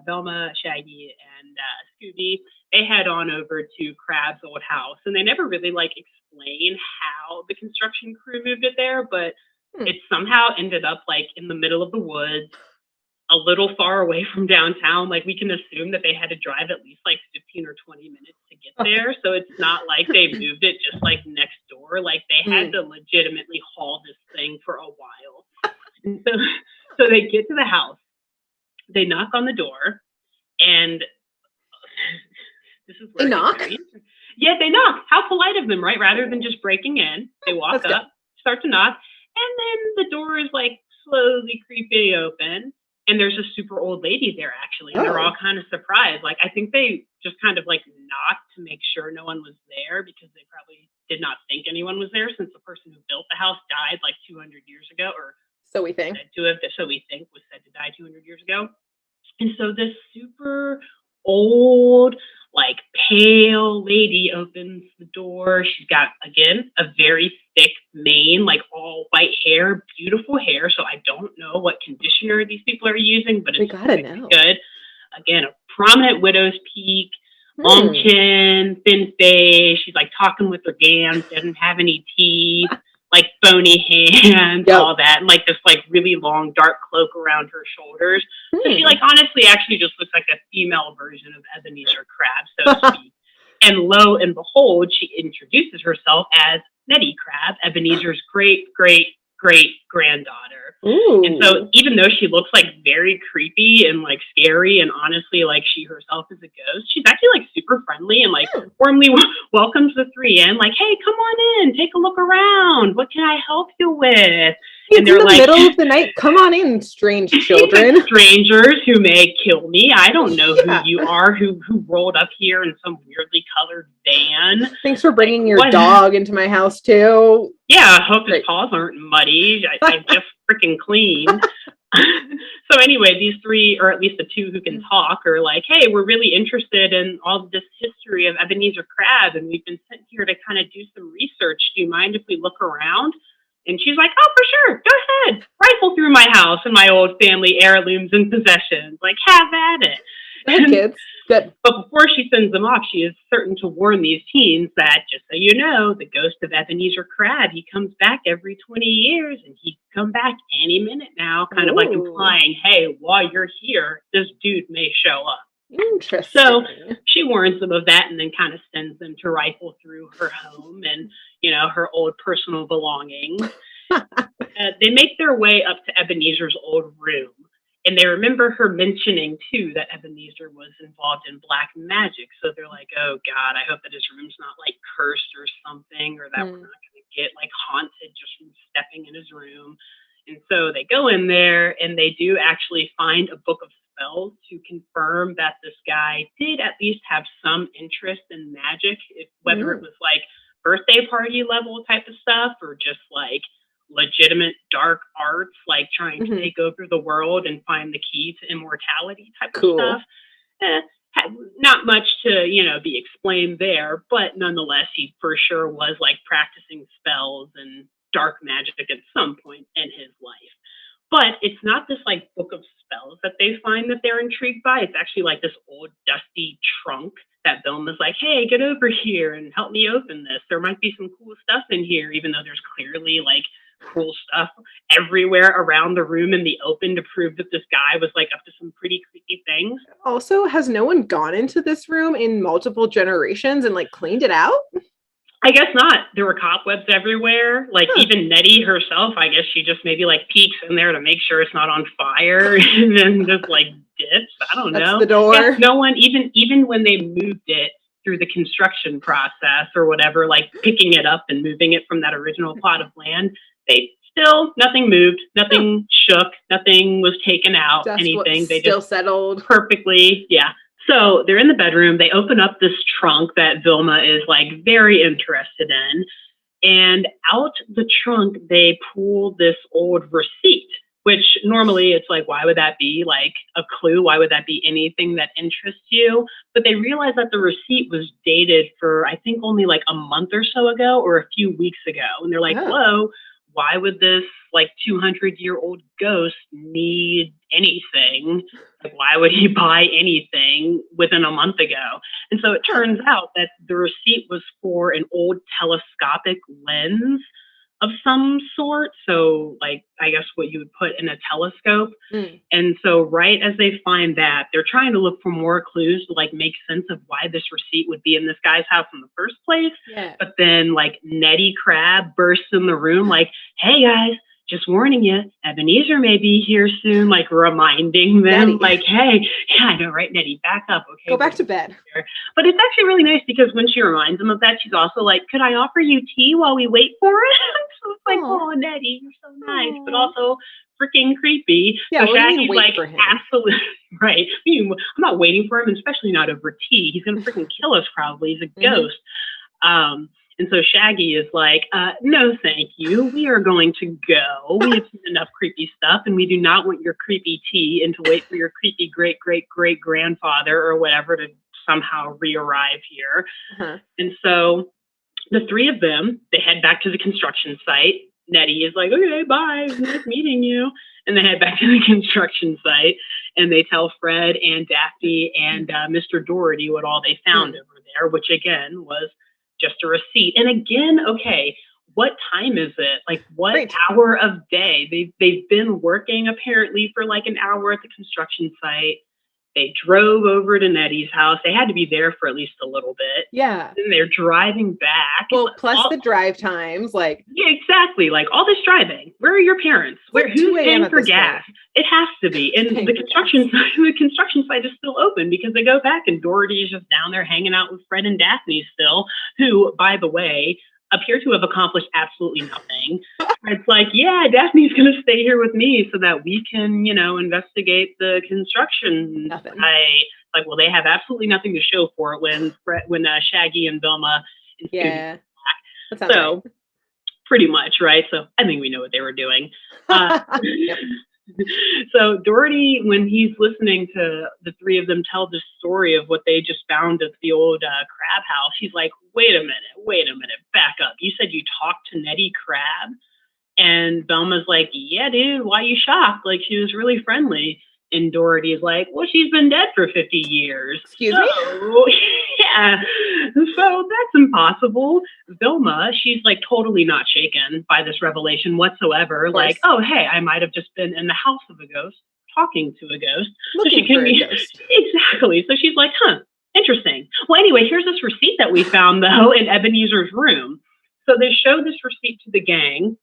Velma, Shaggy, and Scooby, they head on over to Crabbe's old house, and they never really like explain how the construction crew moved it there, but it somehow ended up like in the middle of the woods, a little far away from downtown. Like, we can assume that they had to drive at least like 15 or 20 minutes to get there. So it's not like they moved it just like next door. Like, they had to legitimately haul this thing for a while. And so they get to the house, they knock on the door, and this is where they knock. Yeah, they knock. How polite of them, right? Rather than just breaking in, they walk up, start to knock, and then the door is like slowly creeping open. And there's a super old lady there, actually. And they're all kind of surprised. Like, I think they just kind of like knocked to make sure no one was there, because they probably did not think anyone was there, since the person who built the house died like 200 years ago, or so we think. Was said to die 200 years ago. And so this super old, like pale lady opens the door. She's got, again, a very thick mane, like all white hair, beautiful hair. So I don't know what conditioner these people are using, but it's good. Again, a prominent widow's peak, long chin, thin face. She's like talking with her gums, doesn't have any teeth, like bony hands, all that, and like this like really long dark cloak around her shoulders. So she like honestly actually just looks like a female version of Ebenezer Crabbe, so to speak. And lo and behold, she introduces herself as Nettie Crabbe, Ebenezer's great-great-great-granddaughter. Ooh. And so even though she looks like very creepy and like scary, and honestly like she herself is a ghost, she's actually like super friendly and like warmly welcomes the three in, like, hey, come on in, take a look around. What can I help you with? It's in the middle of the night. Come on in, strange children. Strangers who may kill me. I don't know who you are, who rolled up here in some weirdly colored van. Thanks for bringing your dog into my house, too. Yeah, I hope his paws aren't muddy. I just freaking cleaned. So anyway, these three, or at least the two who can talk, are like, hey, we're really interested in all of this history of Ebenezer Crabbe, and we've been sent here to kind of do some research. Do you mind if we look around? And she's like, oh, for sure. Go ahead. Rifle through my house and my old family heirlooms and possessions. Like, have at it. Good kids. Good. But before she sends them off, she is certain to warn these teens that, just so you know, the ghost of Ebenezer Crabbe, he comes back every 20 years, and he can come back any minute now, kind of like implying, hey, while you're here, this dude may show up. Interesting. So she warns them of that, and then kind of sends them to rifle through her home and, you know, her old personal belongings. They make their way up to Ebenezer's old room, and they remember her mentioning, too, that Ebenezer was involved in black magic. So they're like, oh, God, I hope that his room's not, like, cursed or something, or that we're not going to get, like, haunted just from stepping in his room. And so they go in there and they do actually find a book of spells to confirm that this guy did at least have some interest in magic, whether it was like birthday party level type of stuff or just like legitimate dark arts, like trying to take over the world and find the key to immortality type of stuff. Not much to, be explained there, but nonetheless, he for sure was like practicing spells and dark magic at some point in his life. But it's not this like book of spells that they find that they're intrigued by. It's actually like this old dusty trunk that Vilma's like, hey, get over here and help me open this. There might be some cool stuff in here, even though there's clearly like cool stuff everywhere around the room in the open to prove that this guy was like up to some pretty creepy things. Also, has no one gone into this room in multiple generations and like cleaned it out? I guess not. There were cobwebs everywhere. Like even Nettie herself, I guess she just maybe like peeks in there to make sure it's not on fire and then just like dips. I don't know. That's the door. Yeah, no one, even when they moved it through the construction process or whatever, like picking it up and moving it from that original plot of land, nothing moved, nothing shook, nothing was taken out, anything. They still just settled perfectly. Yeah. So they're in the bedroom. They open up this trunk that Vilma is like very interested in. And out the trunk, they pull this old receipt, which normally it's like, why would that be like a clue? Why would that be anything that interests you? But they realize that the receipt was dated for, I think, only like a month or so ago or a few weeks ago. And they're like, whoa, why would this like 200-year-old ghost need anything? Like, why would he buy anything within a month ago? And so it turns out that the receipt was for an old telescopic lens of some sort. So like, I guess what you would put in a telescope. And so right as they find that, they're trying to look for more clues to like make sense of why this receipt would be in this guy's house in the first place. But then like Ebenezer Crabbe bursts in the room like, hey guys, just warning you, Ebenezer may be here soon, like reminding them, Nettie. like, hey, yeah, I know, right, Nettie, back up, okay? Go back to bed. But it's actually really nice because when she reminds them of that, she's also like, could I offer you tea while we wait for it? So it's like, oh, Nettie, you're so nice, but also freaking creepy. Yeah, so Shaggy's like, for him? absolutely, right. I mean, I'm not waiting for him, especially not over tea. He's going to freaking kill us probably. He's a ghost. And so Shaggy is like, no, thank you. We are going to go. We have seen enough creepy stuff, and we do not want your creepy tea and to wait for your creepy great-great-great-grandfather or whatever to somehow re-arrive here. And so the three of them, they head back to the construction site. Nettie is like, okay, bye. It was nice meeting you. And they head back to the construction site, and they tell Fred and Daphne and Mr. Doherty what all they found over there, which, again, was just a receipt. And again, okay, what time is it? Like what hour of day? They've been working apparently for like an hour at the construction site. They drove over to Nettie's house. They had to be there for at least a little bit. Yeah. And they're driving back. Well, plus the drive times, like. Yeah, exactly. Like all this driving. Where are your parents? Who's paying for gas? It has to be. And the construction site is still open because they go back and Doherty is just down there hanging out with Fred and Daphne still, who, by the way, appear to have accomplished absolutely nothing. It's like, yeah, Daphne's going to stay here with me so that we can, investigate the construction site. Like, well, they have absolutely nothing to show for it when Shaggy and Vilma and Scooby back. So pretty much, right? So I think we know what they were doing. So Doherty, when he's listening to the three of them tell the story of what they just found at the old Crabbe house, he's like, wait a minute, back up. You said you talked to Nettie Crabbe? And Velma's like, yeah, dude, why are you shocked? Like, she was really friendly. And Doherty's like, well, she's been dead for 50 years. Excuse me? Yeah. So that's impossible. Vilma, she's like totally not shaken by this revelation whatsoever. Like, oh, hey, I might have just been in the house of a ghost, talking to a ghost. Looking for a ghost. Exactly. So she's like, interesting. Well, anyway, here's this receipt that we found, though, in Ebenezer's room. So they show this receipt to the gang.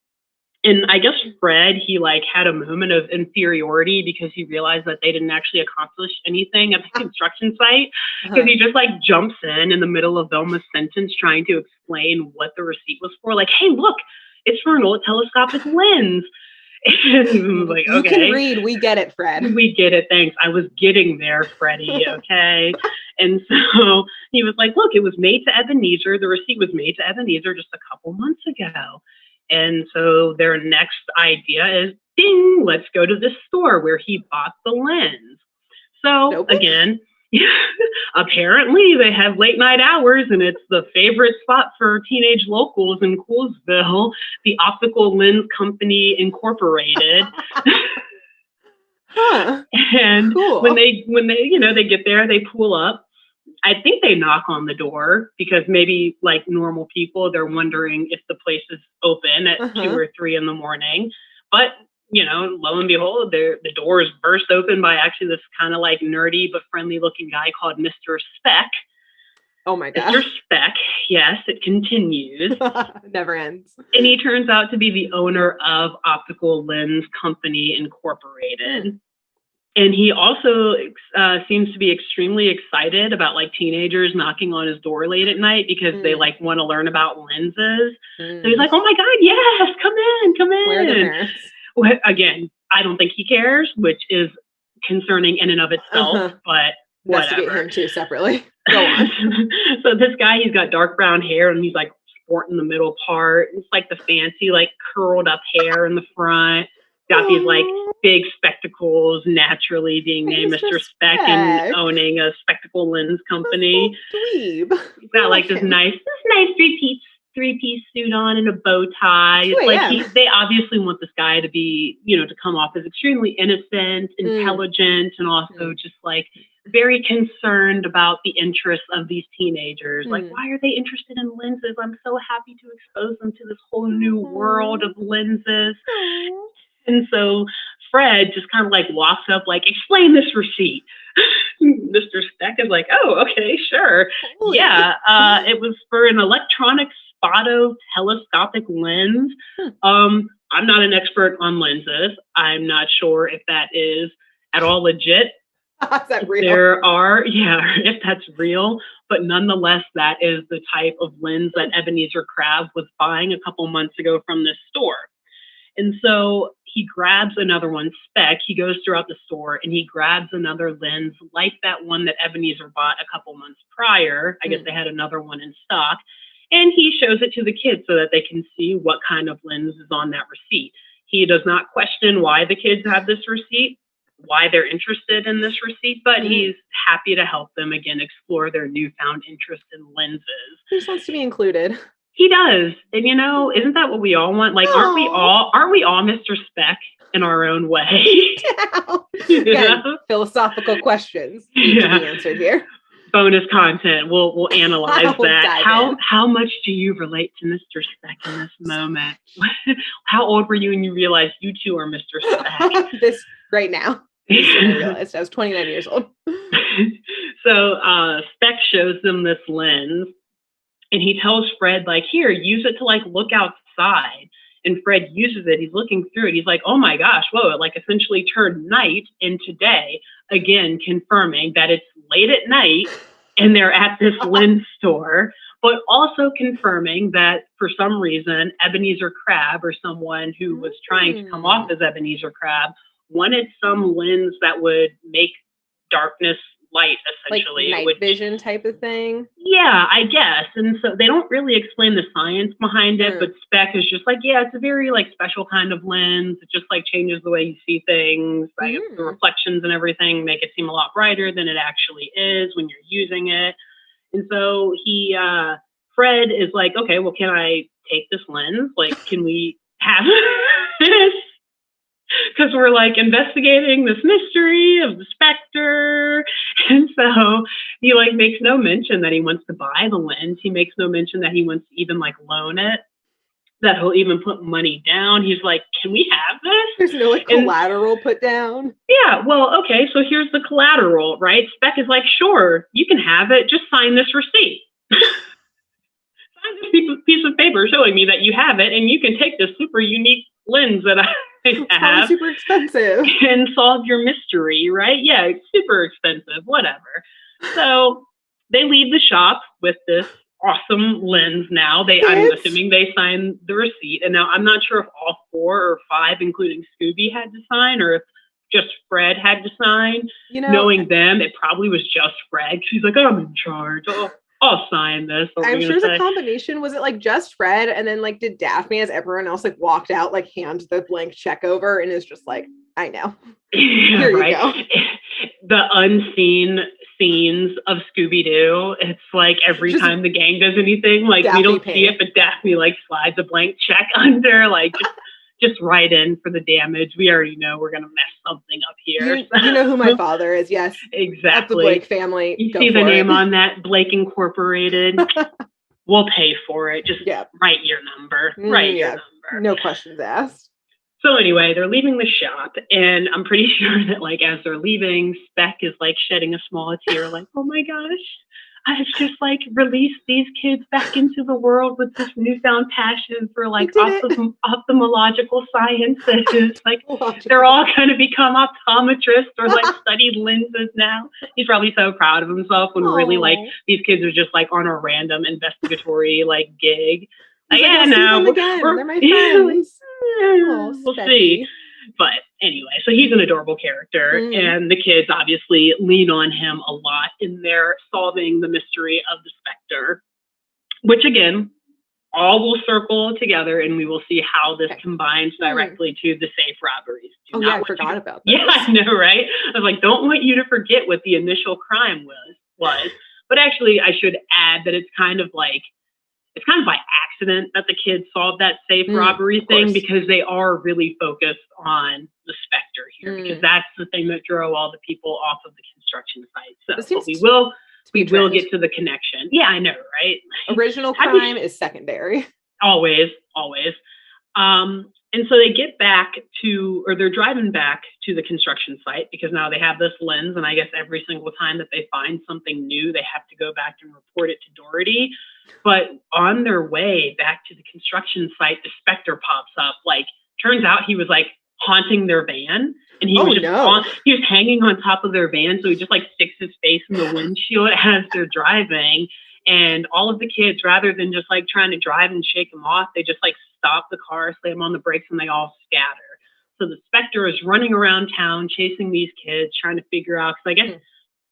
And I guess Fred, he like had a moment of inferiority because he realized that they didn't actually accomplish anything at the construction site. Because he just like jumps in the middle of Velma's sentence trying to explain what the receipt was for. Like, hey, look, it's for an old telescopic lens. And like, you can read. We get it, Fred. We get it. Thanks. I was getting there, Freddie. Okay. And so he was like, look, it was made to Ebenezer. The receipt was made to Ebenezer just a couple months ago. And so their next idea is, ding, let's go to this store where he bought the lens. So again, apparently they have late night hours, and it's the favorite spot for teenage locals in Coolsville, the Optical Lens Company Incorporated. And cool. when they they get there, they pull up. I think they knock on the door because maybe like normal people, they're wondering if the place is open at 2 or 3 in the morning. But lo and behold, the doors burst open by actually this kind of like nerdy but friendly looking guy called Mr. Speck. Oh my God. Mr. Speck. Yes, it continues. Never ends. And he turns out to be the owner of Optical Lens Company Incorporated. And he also seems to be extremely excited about like teenagers knocking on his door late at night because they like want to learn about lenses. So he's like, oh my God, yes, come in. Where are the parents? Again, I don't think he cares, which is concerning in and of itself, but whatever. Investigate him too separately. Go on. So this guy, he's got dark brown hair and he's like sporting the middle part. It's like the fancy, like curled up hair in the front. Got these like big spectacles, naturally being named Mr. Speck and owning a spectacle lens company. He's got like this nice three-piece suit on and a bow tie. It's like they obviously want this guy to be, to come off as extremely innocent, intelligent, and also just like very concerned about the interests of these teenagers. Like, why are they interested in lenses? I'm so happy to expose them to this whole new world of lenses. And so Fred just kind of like walks up, like, explain this receipt. Mr. Speck is like, oh, okay, sure. Yeah, it was for an electronic spotto-telescopic lens. I'm not an expert on lenses. I'm not sure if that is at all legit. Is that real? If that's real. But nonetheless, that is the type of lens that Ebenezer Crabbe was buying a couple months ago from this store. And so he grabs another one, Speck. He goes throughout the store and he grabs another lens like that one that Ebenezer bought a couple months prior. I guess they had another one in stock. And he shows it to the kids so that they can see what kind of lens is on that receipt. He does not question why the kids have this receipt, why they're interested in this receipt, but he's happy to help them, again, explore their newfound interest in lenses. He just wants to be included. He does. And isn't that what we all want? Like, aren't we all Mr. Speck in our own way? Again, philosophical questions need to be answered here. Bonus content. We'll analyze that. How much do you relate to Mr. Speck in this moment? How old were you when you realized you two are Mr. Speck? This right now. I realized I was 29 years old. So Speck shows them this lens. And he tells Fred, like, here, use it to, like, look outside. And Fred uses it. He's looking through it. He's like, oh, my gosh, whoa, it, like, essentially turned night into day. Again, confirming that it's late at night and they're at this lens store. But also confirming that, for some reason, Ebenezer Crabbe, or someone who was trying to come off as Ebenezer Crabbe, wanted some lens that would make darkness light, essentially. Like night vision type of thing? Yeah, I guess. And so they don't really explain the science behind it, but Speck is just like, yeah, it's a very like special kind of lens. It just like changes the way you see things. Like the reflections and everything make it seem a lot brighter than it actually is when you're using it. And so Fred is like, okay, well, can I take this lens? Like, can we have this? Because we're like investigating this mystery of the specter. And so he like makes no mention that he wants to buy the lens. He makes no mention that he wants to even like loan it, that he'll even put money down. He's like, can we have this? There's no like collateral put down. Yeah, well, okay, so here's the collateral, right? Speck is like, sure, you can have it. Just sign this receipt. Sign this piece of paper showing me that you have it, and you can take this super unique lens that I have, super expensive, and solve your mystery, right? Yeah, it's super expensive, whatever. So they leave the shop with this awesome lens now. I'm assuming they signed the receipt. And now I'm not sure if all 4 or 5, including Scooby, had to sign, or if just Fred had to sign. Knowing them, it probably was just Fred. She's like, I'm in charge. I'll sign this. I'm sure it's a combination. Was it like just Fred, and then like did Daphne, as everyone else like walked out, like hand the blank check over, and is just like, I know. Here you go. The unseen scenes of Scooby-Doo. It's like every time the gang does anything, like Daphne we don't see it, but Daphne like slides a blank check under, like just right in for the damage. We already know we're gonna mess something up here. You know who my father is, yes. Exactly. That's the Blake family. You see the name on that, Blake Incorporated. We'll pay for it. Just write your number. Write your number. No questions asked. So anyway, they're leaving the shop, and I'm pretty sure that like as they're leaving, Spec is like shedding a small tear, like, oh my gosh, I've just like released these kids back into the world with this newfound passion for like ophthalmological sciences. Like they're all going to become optometrists or like study lenses now. He's probably so proud of himself when really like these kids are just like on a random investigatory like gig. Like, they're my friends. We'll see. But anyway, so he's an adorable character, and the kids obviously lean on him a lot in their solving the mystery of the specter, which again, all will circle together, and we will see how this combines directly to the safe robberies. I forgot about that. Yeah, I know, right? I was like, don't want you to forget what the initial crime was. But actually, I should add that it's kind of by accident that the kids solved that safe robbery thing, because they are really focused on the specter here, because that's the thing that drove all the people off of the construction site. So we will get to the connection. Yeah, I know, right? Original crime is secondary. Always. And so they get back they're driving back to the construction site, because now they have this lens, and I guess every single time that they find something new, they have to go back and report it to Doherty. But on their way back to the construction site, the specter pops up. Like, turns out he was like haunting their van, and he was hanging on top of their van, so he just like sticks his face in the windshield as they're driving. And all of the kids, rather than just like trying to drive and shake him off, they just like stop the car, slam on the brakes, and they all scatter. So the specter is running around town chasing these kids, trying to figure out, because I guess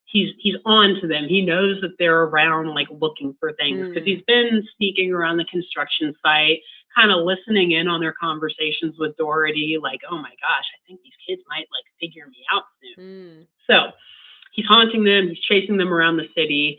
he's on to them. He knows that they're around, like looking for things, because he's been sneaking around the construction site, kind of listening in on their conversations with Doherty, like, oh my gosh, I think these kids might like figure me out soon. So he's haunting them, he's chasing them around the city.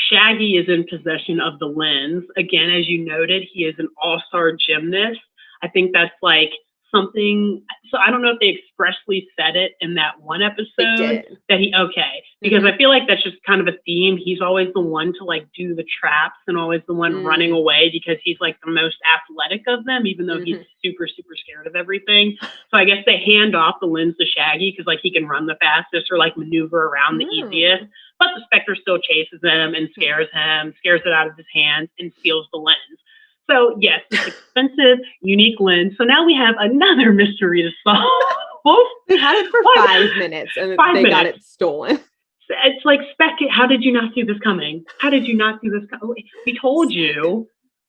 Shaggy is in possession of the lens. Again, as you noted, he is an all-star gymnast. I think that's like something. So I don't know if they expressly said it in that one episode because I feel like that's just kind of a theme. He's always the one to like do the traps and always the one running away, because he's like the most athletic of them, even though he's super, super scared of everything. So I guess they hand off the lens to Shaggy because like he can run the fastest or like maneuver around the easiest. But the specter still chases him and scares it out of his hands, and steals the lens. So yes, it's expensive, unique lens. So now we have another mystery to solve. They had it for 5 minutes, and they got it stolen. It's like, Spec, how did you not see this coming? How did you not see this coming? We told you,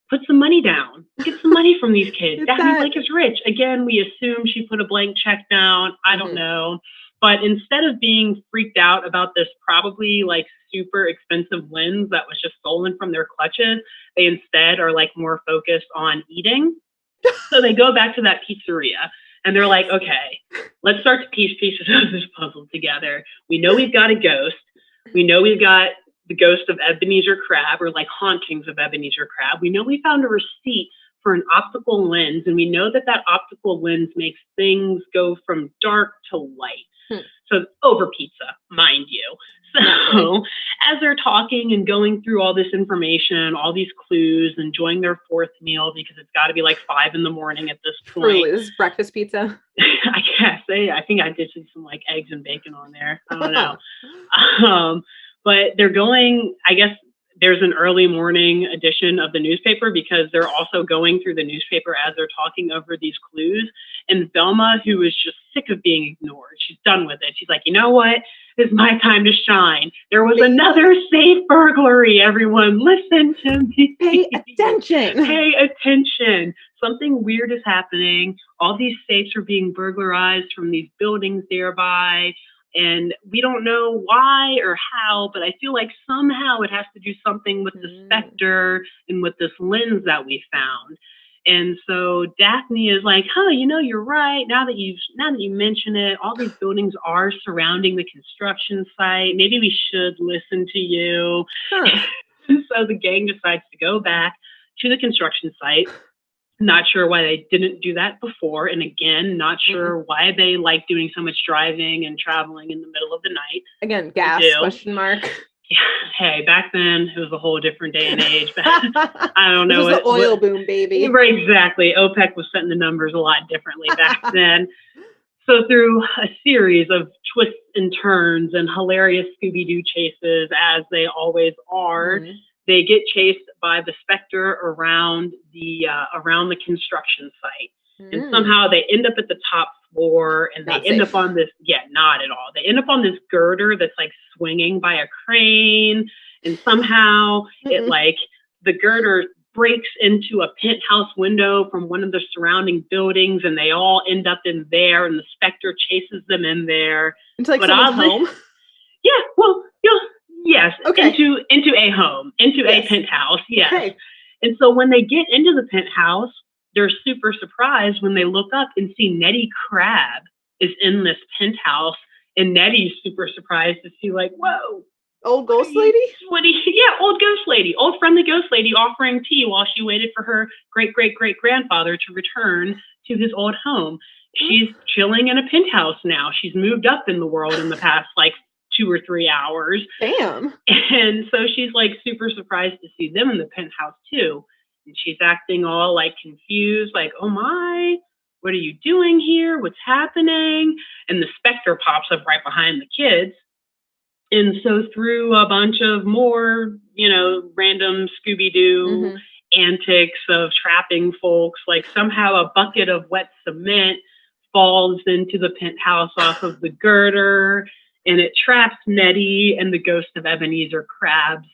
put some money down. Get some money from these kids. Daphne Blake is rich. Again, we assume she put a blank check down. I don't know. But instead of being freaked out about this probably like super expensive lens that was just stolen from their clutches, they instead are like more focused on eating. So they go back to that pizzeria, and they're like, okay, let's start to piece pieces of this puzzle together. We know we've got a ghost. We know we've got the ghost of Ebenezer Crabbe, or like hauntings of Ebenezer Crabbe. We know we found a receipt for an optical lens, and we know that optical lens makes things go from dark to light. So over pizza, mind you. So as they're talking and going through all this information, all these clues, enjoying their fourth meal, because it's got to be like 5 a.m. at this point. Really, this is breakfast pizza? I guess. I think I did see some like eggs and bacon on there. I don't know. But they're going, I guess there's an early morning edition of the newspaper, because they're also going through the newspaper as they're talking over these clues. And Velma, who is just sick of being ignored, she's done with it. She's like, you know what? It's my time to shine. There was another safe burglary. Everyone, listen to me. Pay attention. Pay attention. Something weird is happening. All these safes are being burglarized from these buildings nearby. And we don't know why or how, but I feel like somehow it has to do something with the specter and with this lens that we found. And so Daphne is like, "Huh, you're right. Now that you mention it, all these buildings are surrounding the construction site. Maybe we should listen to you." Huh. And so the gang decides to go back to the construction site. Not sure why they didn't do that before. And again, not sure why they like doing so much driving and traveling in the middle of the night. Again, gas, question mark. Yeah. Hey, back then, it was a whole different day and age. I don't know. It was the oil boom, baby. Right, exactly. OPEC was setting the numbers a lot differently back then. So through a series of twists and turns and hilarious Scooby-Doo chases, as they always are, they get chased by the specter around the construction site. And somehow they end up at the top floor, and they end up on this, not at all. They end up on this girder that's like swinging by a crane, and somehow it the girder breaks into a penthouse window from one of the surrounding buildings, and they all end up in there, and the specter chases them in there. It's like someone's home? Yeah, well, yes, into a home, into a penthouse, yes. Okay. And so when they get into the penthouse, they're super surprised when they look up and see Nettie Crabbe is in this penthouse, and Nettie's super surprised to see, like, whoa. Old ghost lady? Old ghost lady. Old friendly ghost lady offering tea while she waited for her great-great-great-grandfather to return to his old home. She's chilling in a penthouse now. She's moved up in the world in the past, 2 or 3 hours. Damn. And so she's, super surprised to see them in the penthouse, too. And she's acting all, confused, oh, my, what are you doing here? What's happening? And the specter pops up right behind the kids. And so through a bunch of more, random Scooby-Doo antics of trapping folks, somehow a bucket of wet cement falls into the penthouse off of the girder, and it traps Nettie and the ghost of Ebenezer Crabbe's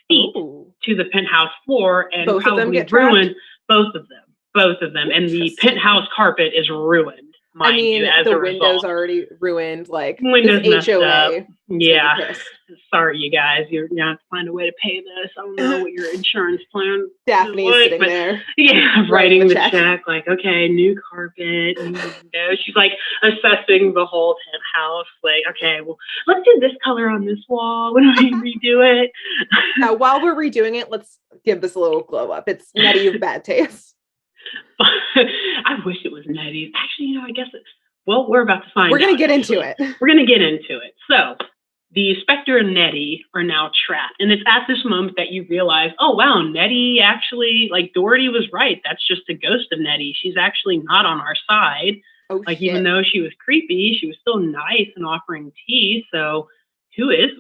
feet to the penthouse floor, and both probably of them get ruined trapped? both of them. And the penthouse carpet is ruined. Mind you, as the a window's result. already ruined, Windows this HOA. Yeah. Sorry, you guys. You're going to have to find a way to pay this. I don't know what your insurance plan Daphne's is sitting there. Yeah, writing the check. Okay, new carpet, new windows. She's assessing the whole penthouse. Okay, well, let's do this color on this wall. When do we redo it? Now, while we're redoing it, let's give this a little glow up. It's Nettie of bad taste. I wish it was Nettie's. Actually, I guess we're about to find out. We're going to get into it. We're going to get into it. So the Spectre and Nettie are now trapped. And it's at this moment that you realize, oh, wow, Nettie actually, Dorothy was right. That's just a ghost of Nettie. She's actually not on our side. Oh, shit. Even though she was creepy, she was still nice and offering tea. So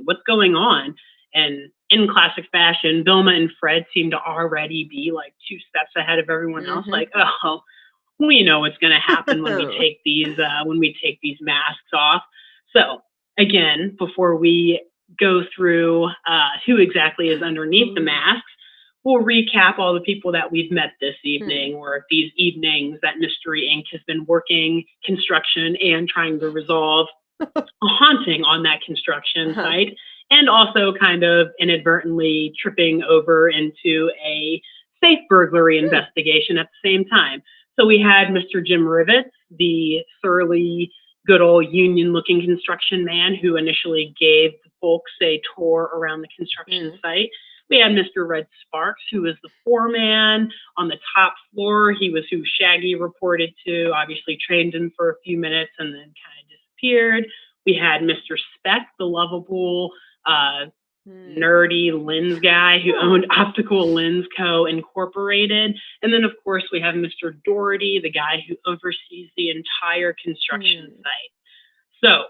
what's going on? And in classic fashion, Vilma and Fred seem to already be 2 steps ahead of everyone else. Oh, we know what's going to happen when we take these masks off. So again, before we go through who exactly is underneath the masks, we'll recap all the people that we've met this evening or these evenings that Mystery Inc. has been working construction and trying to resolve a haunting on that construction site. And also kind of inadvertently tripping over into a safe burglary investigation at the same time. So we had Mr. Jim Rivets, the surly, good old union-looking construction man who initially gave the folks a tour around the construction site. We had Mr. Red Sparks, who was the foreman on the top floor. He was who Shaggy reported to, obviously trained him for a few minutes and then kind of disappeared. We had Mr. Speck, the lovable, nerdy lens guy who owned Optical Lens Co. Incorporated. And then, of course, we have Mr. Doherty, the guy who oversees the entire construction site. So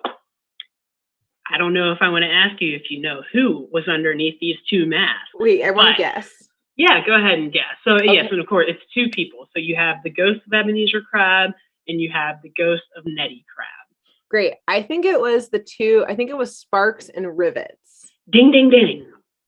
I don't know if I want to ask you if you know who was underneath these 2 masks. Wait, I want to guess. Yeah, go ahead and guess. So, yes, and of course, it's 2 people. So you have the ghost of Ebenezer Crabbe and you have the ghost of Nettie Crabbe. Great. I think it was Sparks and Rivets. Ding, ding, ding.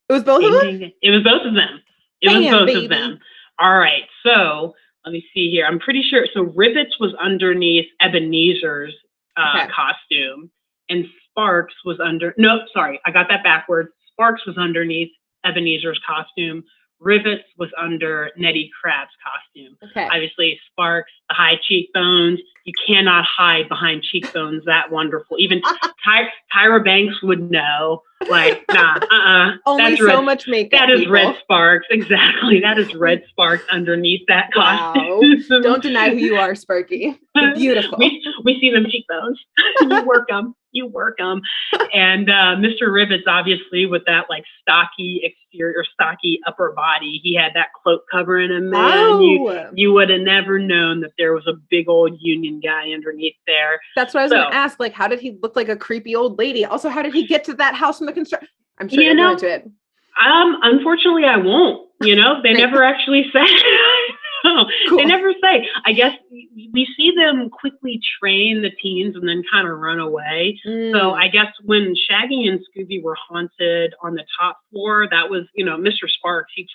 It was both of them? Ding, ding. It was both of them. It was both of them. All right. So let me see here. I'm pretty sure. So Rivets was underneath Ebenezer's costume, and Sparks was I got that backwards. Sparks was underneath Ebenezer's costume. Rivets was under Nettie Crabbe's costume. Okay. Obviously, Sparks, the high cheekbones. You cannot hide behind cheekbones that wonderful. Even Tyra Banks would know. Like, nah, Only that's so much makeup. That is Red Sparks. Exactly. That is Red Sparks underneath that costume. Wow. Don't deny who you are, Sparky. You're beautiful. We see them cheekbones. You work them. And Mr. Rivets, obviously, with that like stocky exterior, stocky upper body, he had that cloak covering him. Man, you would have never known that there was a big old Union guy underneath there. That's what I was going to ask. Like, how did he look like a creepy old lady? Also, how did he get to that house in the construction? I'm sure you're into it. Unfortunately, I won't. They never actually say. Cool. They never say. I guess we see them quickly train the teens and then kind of run away. So I guess when Shaggy and Scooby were haunted on the top floor, that was, Mr. Sparks. He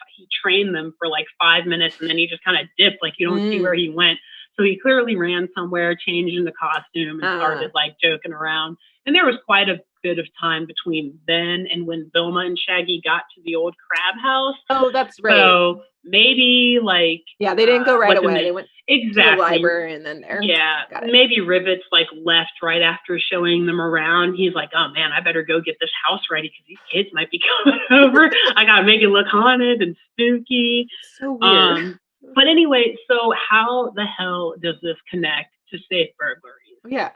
trained them for like 5 minutes and then he just kind of dipped. Like you don't see where he went. So he clearly ran somewhere, changed into costume, and started like joking around. And there was quite a bit of time between then and when Vilma and Shaggy got to the old Crab house. Oh, that's right. So maybe like they didn't go right away. They went to the library and then there. Yeah, maybe Rivets like left right after showing them around. He's like, oh man, I better go get this house ready because these kids might be coming over. I gotta make it look haunted and spooky. So weird. But anyway, so how the hell does this connect to safe burglaries? Yeah.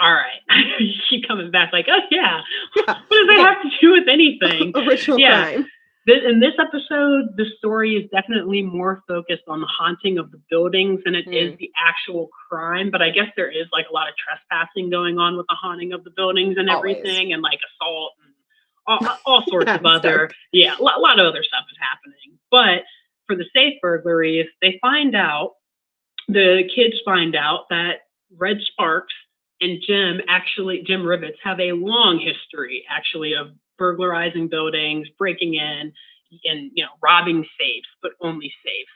All right. You keep coming back like, oh, yeah. What does that have to do with anything? Original crime. In this episode, the story is definitely more focused on the haunting of the buildings than it is the actual crime. But I guess there is like a lot of trespassing going on with the haunting of the buildings and everything, and like assault and all sorts of other, a lot of other stuff is happening. But for the safe burglaries, the kids find out that Red Sparks and Jim Rivets have a long history actually of burglarizing buildings, breaking in and, robbing safes, but only safes.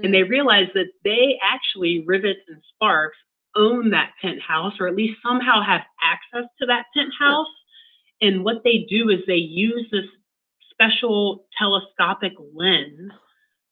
And they realize that they actually, Rivets and Sparks, own that penthouse or at least somehow have access to that penthouse. And what they do is they use this special telescopic lens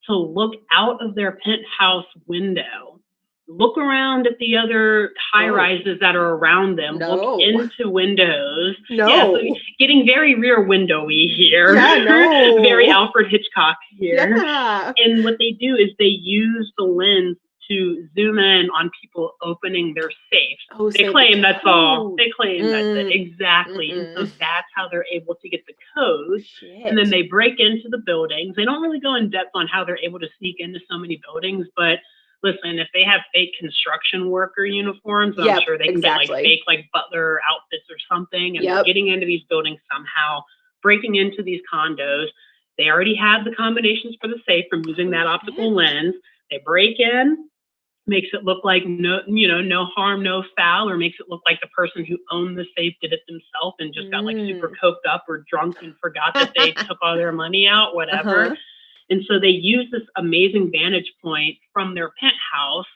to look out of their penthouse window, look around at the other high-rises that are around them, look into windows. So getting very rear windowy here. Very Alfred Hitchcock here. Yeah. And what they do is they use the lens to zoom in on people opening their safes. They claim that's all. They claim that's it. Exactly. And so that's how they're able to get the code. And then they break into the buildings. They don't really go in depth on how they're able to sneak into so many buildings, but listen, if they have fake construction worker uniforms, I'm sure they can get like fake like butler outfits or something. And they're getting into these buildings somehow, breaking into these condos. They already have the combinations for the safe from using that optical lens. They break in, makes it look like no harm, no foul, or makes it look like the person who owned the safe did it themselves and just got like super coked up or drunk and forgot that they took all their money out, whatever. And so they use this amazing vantage point from their penthouse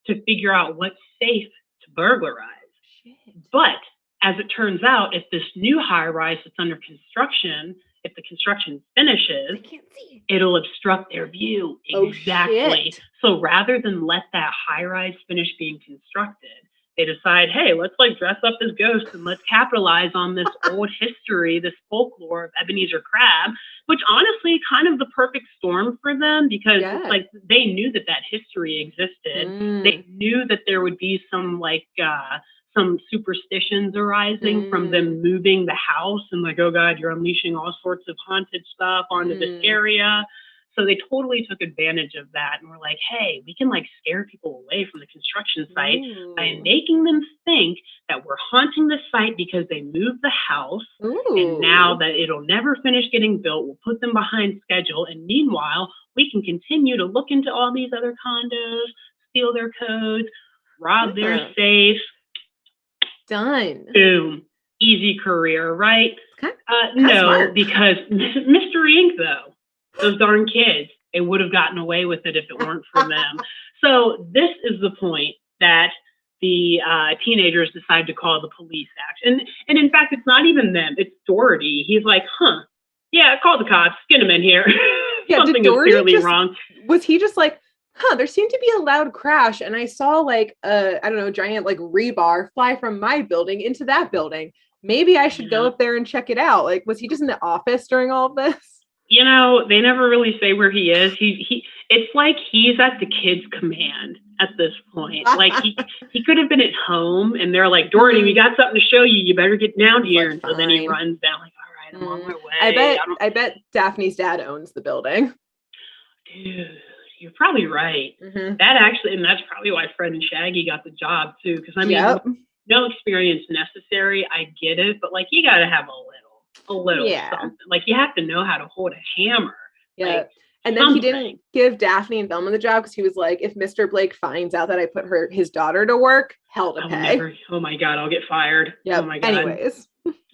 to figure out what's safe to burglarize. But as it turns out, if this new high-rise that's under construction, if the construction finishes, it'll obstruct their view. Exactly. So rather than let that high-rise finish being constructed, they decide, hey, let's like dress up as ghosts and let's capitalize on this old history, this folklore of Ebenezer Crabbe, which honestly kind of the perfect storm for them because it's like they knew that history existed. They knew that there would be some like some superstitions arising from them moving the house and like, oh God, you're unleashing all sorts of haunted stuff onto this area. So they totally took advantage of that and were like, hey, we can like scare people away from the construction site by making them think that we're haunting the site because they moved the house. And now that it'll never finish getting built, we'll put them behind schedule. And meanwhile, we can continue to look into all these other condos, steal their codes, rob their safe. Done. Boom. Easy career, right? No, smart. because Mystery Inc., though, those darn kids, they would have gotten away with it if it weren't for them. So this is the point that the teenagers decide to call the police action. And in fact, it's not even them. It's Doherty. He's like, yeah, call the cops. Get them in here. Yeah, Something is clearly wrong. Was he just like, there seemed to be a loud crash, and I saw like giant like rebar fly from my building into that building. Maybe I should go up there and check it out. Like, was he just in the office during all of this? You know, they never really say where he is. It's like he's at the kid's command at this point. Like he could have been at home, and they're like, Doherty, we got something to show you. You better get down here. And so then he runs down like, all right, I'm on my way. I bet Daphne's dad owns the building. Dude, you're probably right. Mm-hmm. And that's probably why Fred and Shaggy got the job too. Because I mean, no experience necessary. I get it, but like you got to have a little something. Like you have to know how to hold a hammer. Yeah. Like, and then he didn't give Daphne and Velma the job because he was like, if Mr. Blake finds out that I put his daughter to work, hell to pay. Oh my God, I'll get fired. Yep. Oh my God. Anyways.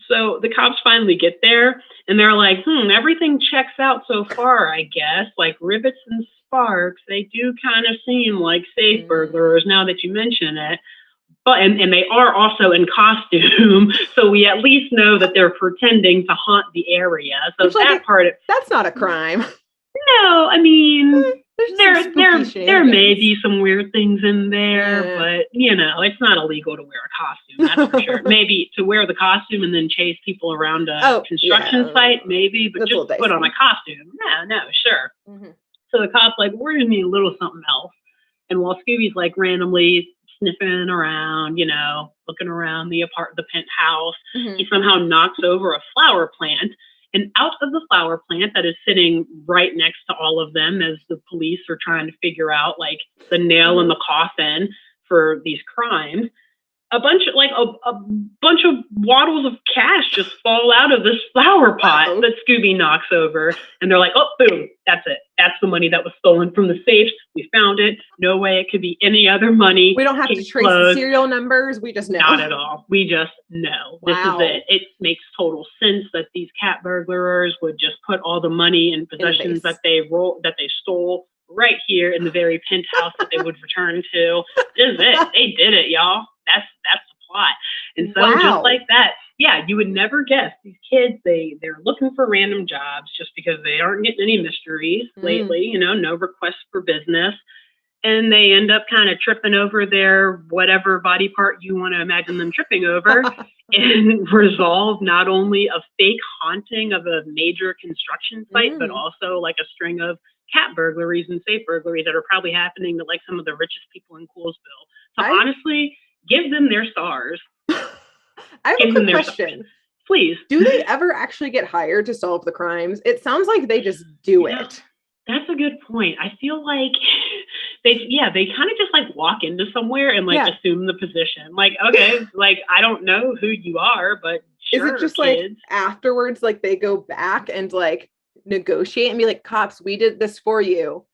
So the cops finally get there and they're like, everything checks out so far, I guess. Like rivets and sparks, they do kind of seem like safe burglars now that you mention it. But and they are also in costume, so we at least know that they're pretending to haunt the area. So that's not a crime. No, I mean there may be some weird things in there, but it's not illegal to wear a costume, that's for sure. Maybe to wear the costume and then chase people around a construction site, maybe, but just put on a costume. No, sure. Mm-hmm. So the cop's like, we're gonna need a little something else. And while Scooby's like randomly sniffing around, looking around the penthouse, he somehow knocks over a flower plant. And out of the flower plant that is sitting right next to all of them as the police are trying to figure out like the nail in the coffin for these crimes, a bunch of waddles of cash just fall out of this flower pot that Scooby knocks over. And they're like, oh, boom, that's it. That's the money that was stolen from the safes. We found it. No way it could be any other money. We don't have to trace the serial numbers. We just know. Not at all. We just know. Wow. This is it. It makes total sense that these cat burglars would just put all the money and possessions that they stole right here in the very penthouse that they would return to. This is it. They did it, y'all. That's the plot. And so just like that, you would never guess these kids, they're looking for random jobs just because they aren't getting any mysteries lately, no requests for business. And they end up kind of tripping over their whatever body part you want to imagine them tripping over and resolve not only a fake haunting of a major construction site, but also like a string of cat burglaries and safe burglaries that are probably happening to like some of the richest people in Coolsville. So honestly, give them their stars. I have a quick question. Please. Do they ever actually get hired to solve the crimes? It sounds like they just do it. That's a good point. I feel like they kind of just like walk into somewhere and like assume the position. Like, okay, like I don't know who you are, but sure, is it just kids. Like afterwards, like they go back and like negotiate and be like, cops, we did this for you.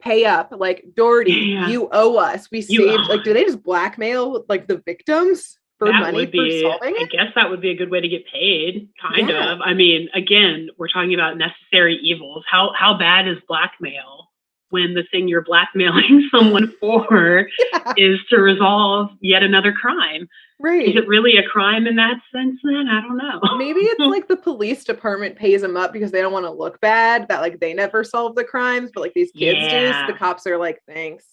Pay up. Like Doherty, you owe us. We saved. Like, do they just blackmail like the victims for money for solving it? I guess that would be a good way to get paid. Kind of. I mean, again, we're talking about necessary evils. How bad is blackmail when the thing you're blackmailing someone for is to resolve yet another crime? Right. Is it really a crime in that sense then? I don't know. Maybe it's like the police department pays them up because they don't want to look bad, that like they never solve the crimes, but like these kids do. So the cops are like, thanks.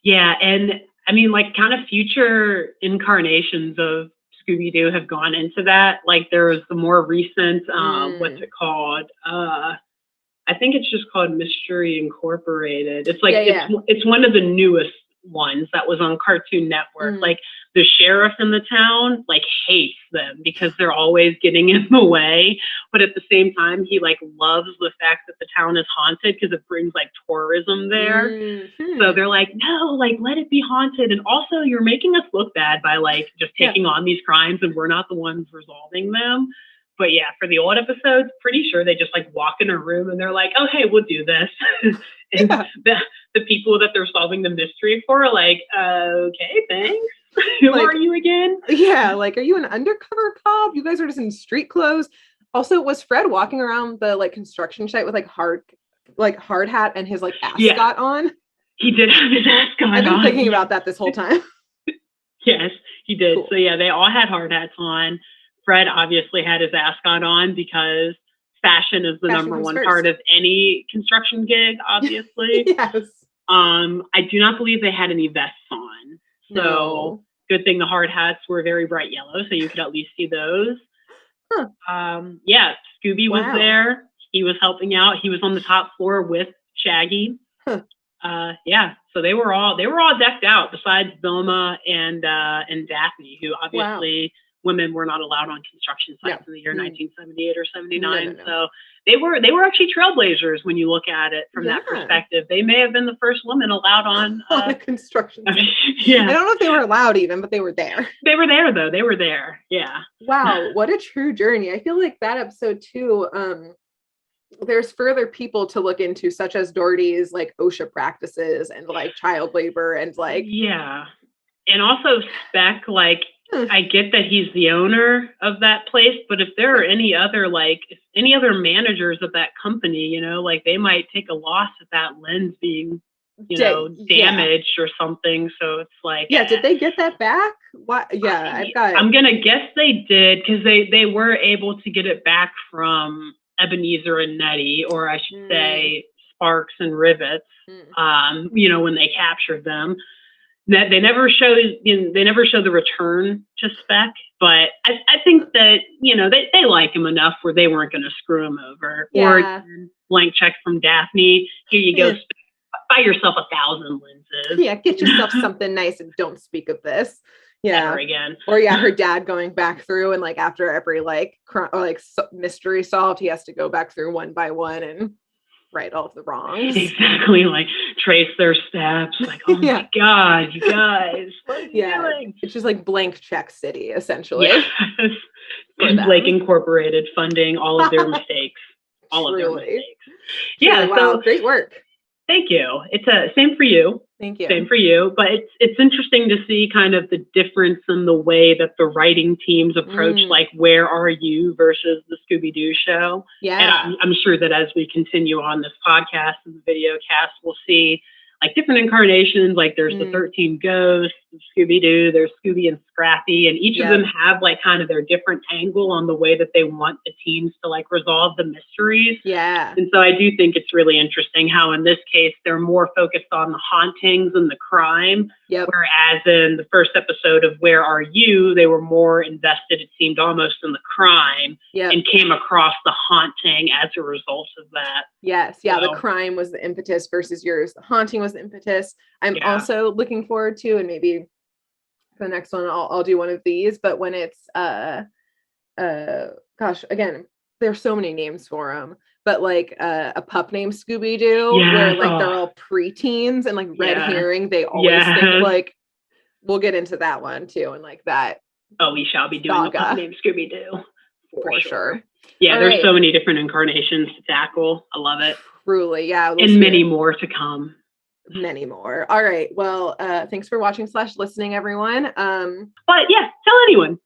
Yeah. And I mean, like kind of future incarnations of Scooby-Doo have gone into that. Like there was the more recent, what's it called? I think it's just called Mystery Incorporated. It's like, it's one of the newest ones that was on Cartoon Network. Like the sheriff in the town like hates them because they're always getting in the way, but at the same time he like loves the fact that the town is haunted because it brings like tourism there. So they're like, no, like let it be haunted, and also you're making us look bad by like just taking on these crimes and we're not the ones resolving them. But yeah, for the old episodes, pretty sure they just like walk in a room and they're like, oh, hey, we'll do this. And the people that they're solving the mystery for are like, okay, thanks. Who Like, are you again? Yeah, like, are you an undercover cop? You guys are just in street clothes. Also, was Fred walking around the like construction site with like hard hat and his like ascot on? He did have his ascot on. I've been thinking about that this whole time. Yes, he did. Cool. So yeah, they all had hard hats on. Fred obviously had his ascot on because fashion is the number one part of any construction gig, obviously. Yes. I do not believe they had any vests on. So No. Good thing the hard hats were very bright yellow, so you could at least see those. Huh. Scooby was there. He was helping out. He was on the top floor with Shaggy. Huh. So they were all decked out besides Vilma and Daphne, who obviously women were not allowed on construction sites in the year 1978 or 79. No. So they were actually trailblazers when you look at it from that perspective. They may have been the first women allowed on a construction site. Yeah. I don't know if they were allowed even, but they were there. They were there though. They were there. Yeah. Wow, what a true journey. I feel like that episode too, there's further people to look into, such as Doherty's like OSHA practices and like child labor and like and also Spec, like I get that he's the owner of that place, but if there are any other managers of that company, you know, like they might take a loss at that lens being, you know, damaged or something. So it's like, did they get that back? What? Yeah, I'm gonna guess they did, because they were able to get it back from Ebenezer and Nettie, or I should say Sparks and Rivets. You know, when they captured them. That they never show the return to Spec, but I think that, you know, they like him enough where they weren't going to screw him over. Or blank check from Daphne. Here you go. Buy yourself 1,000 lenses. Yeah, get yourself something nice and don't speak of this. Never again. Or her dad going back through and like after every mystery solved, he has to go back through one by one and right all of the wrongs. Exactly, like trace their steps. Like, oh my God, you guys. What are you doing? It's just like blank check city, essentially. Yes. And Blake Incorporated funding all of their mistakes. All of their mistakes. Yeah, wow, great work. Thank you. It's same for you. Thank you. Same for you. But it's interesting to see kind of the difference in the way that the writing teams approach, like, Where Are You versus the Scooby-Doo Show. Yeah. And I'm sure that as we continue on this podcast and the video cast, we'll see like different incarnations. Like there's the 13 Ghosts, Scooby-Doo, there's Scooby and Scrappy, and each of them have like kind of their different angle on the way that they want the teams to like resolve the mysteries. Yeah. And so I do think it's really interesting how in this case they're more focused on the hauntings and the crime. Yep. Whereas in the first episode of Where Are You, they were more invested, it seemed, almost in the crime and came across the haunting as a result of that. Yes. Yeah. So, the crime was the impetus versus yours. The haunting was the impetus. I'm also looking forward to, and maybe for the next one, I'll do one of these, but when it's, gosh, again, there's so many names for them, but like a pup named Scooby-Doo, where like they're all preteens and like red herring, they always think like, we'll get into that one too. And like that. Oh, we shall be doing a pup named Scooby-Doo. For sure. Yeah, there's so many different incarnations to tackle. I love it. Truly, yeah. And many more to come. Many more. All right. Well, thanks for watching / listening, everyone. But yeah, tell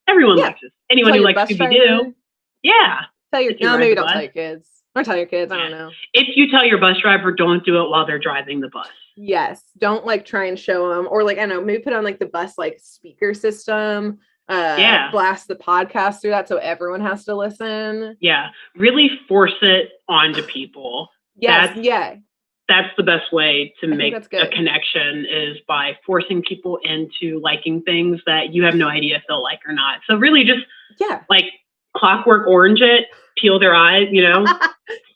everyone likes us. Anyone who likes Scooby-Doo. Yeah. Tell your maybe don't tell your kids. Or tell your kids, I don't know. If you tell your bus driver, don't do it while they're driving the bus. Yes. Don't like try and show them, or like, I don't know, maybe put on like the bus like speaker system. Blast the podcast through that so everyone has to listen. Yeah. Really force it onto people. Yes. That's the best way to make a connection, is by forcing people into liking things that you have no idea if they'll like or not. So really just like Clockwork Orange it, peel their eyes, you know,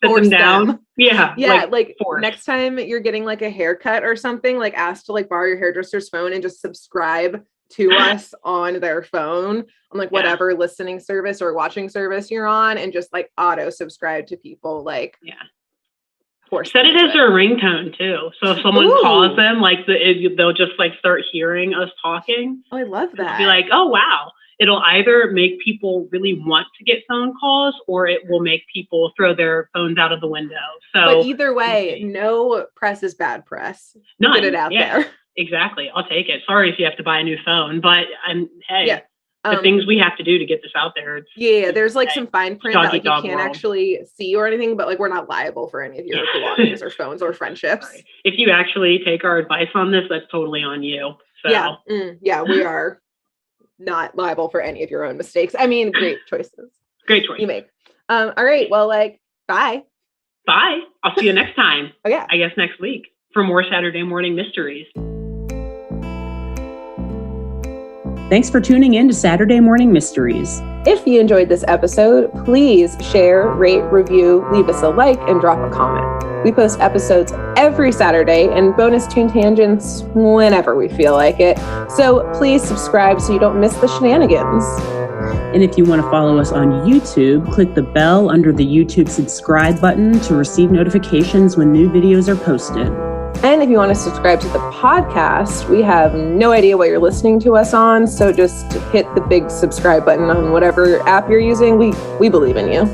sit them down. Yeah. Like next time you're getting like a haircut or something, like ask to like borrow your hairdresser's phone and just subscribe to us on their phone, on like whatever listening service or watching service you're on, and just like auto subscribe to people. Like, set it as their ringtone too. So if someone calls them, like they'll just like start hearing us talking. Oh, I love that. Be like, oh wow. it'll either make people really want to get phone calls, or it will make people throw their phones out of the window. So, but either way, no press is bad press. None. Get it out there. Exactly. I'll take it. Sorry if you have to buy a new phone, but the things we have to do to get this out there. There's like some fine print that like, you can't actually see or anything, but like we're not liable for any of your belongings or phones or friendships. Sorry. If you actually take our advice on this, that's totally on you. So. We are not liable for any of your own mistakes. I mean, great choices. Great choice you make. All right. Well, like, bye. Bye. I'll see you next time. Oh yeah. I guess next week for more Saturday Morning Mysteries. Thanks for tuning in to Saturday Morning Mysteries. If you enjoyed this episode, please share, rate, review, leave us a like, and drop a comment. We post episodes every Saturday and bonus tune tangents whenever we feel like it. So please subscribe so you don't miss the shenanigans. And if you want to follow us on YouTube, click the bell under the YouTube subscribe button to receive notifications when new videos are posted. And if you want to subscribe to the podcast, we have no idea what you're listening to us on, so just hit the big subscribe button on whatever app you're using. We believe in you.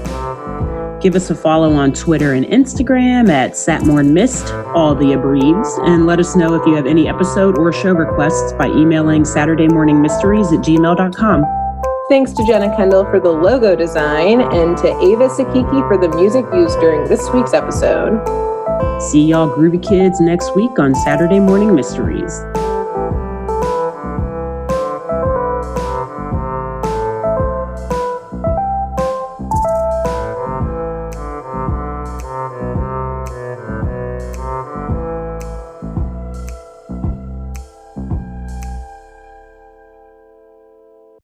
Give us a follow on Twitter and Instagram at SatmornMist, all the abreves, and let us know if you have any episode or show requests by emailing SaturdayMorningMysteries@gmail.com. Thanks to Jenna Kendall for the logo design and to Ava Sakiki for the music used during this week's episode. See y'all groovy kids next week on Saturday Morning Mysteries.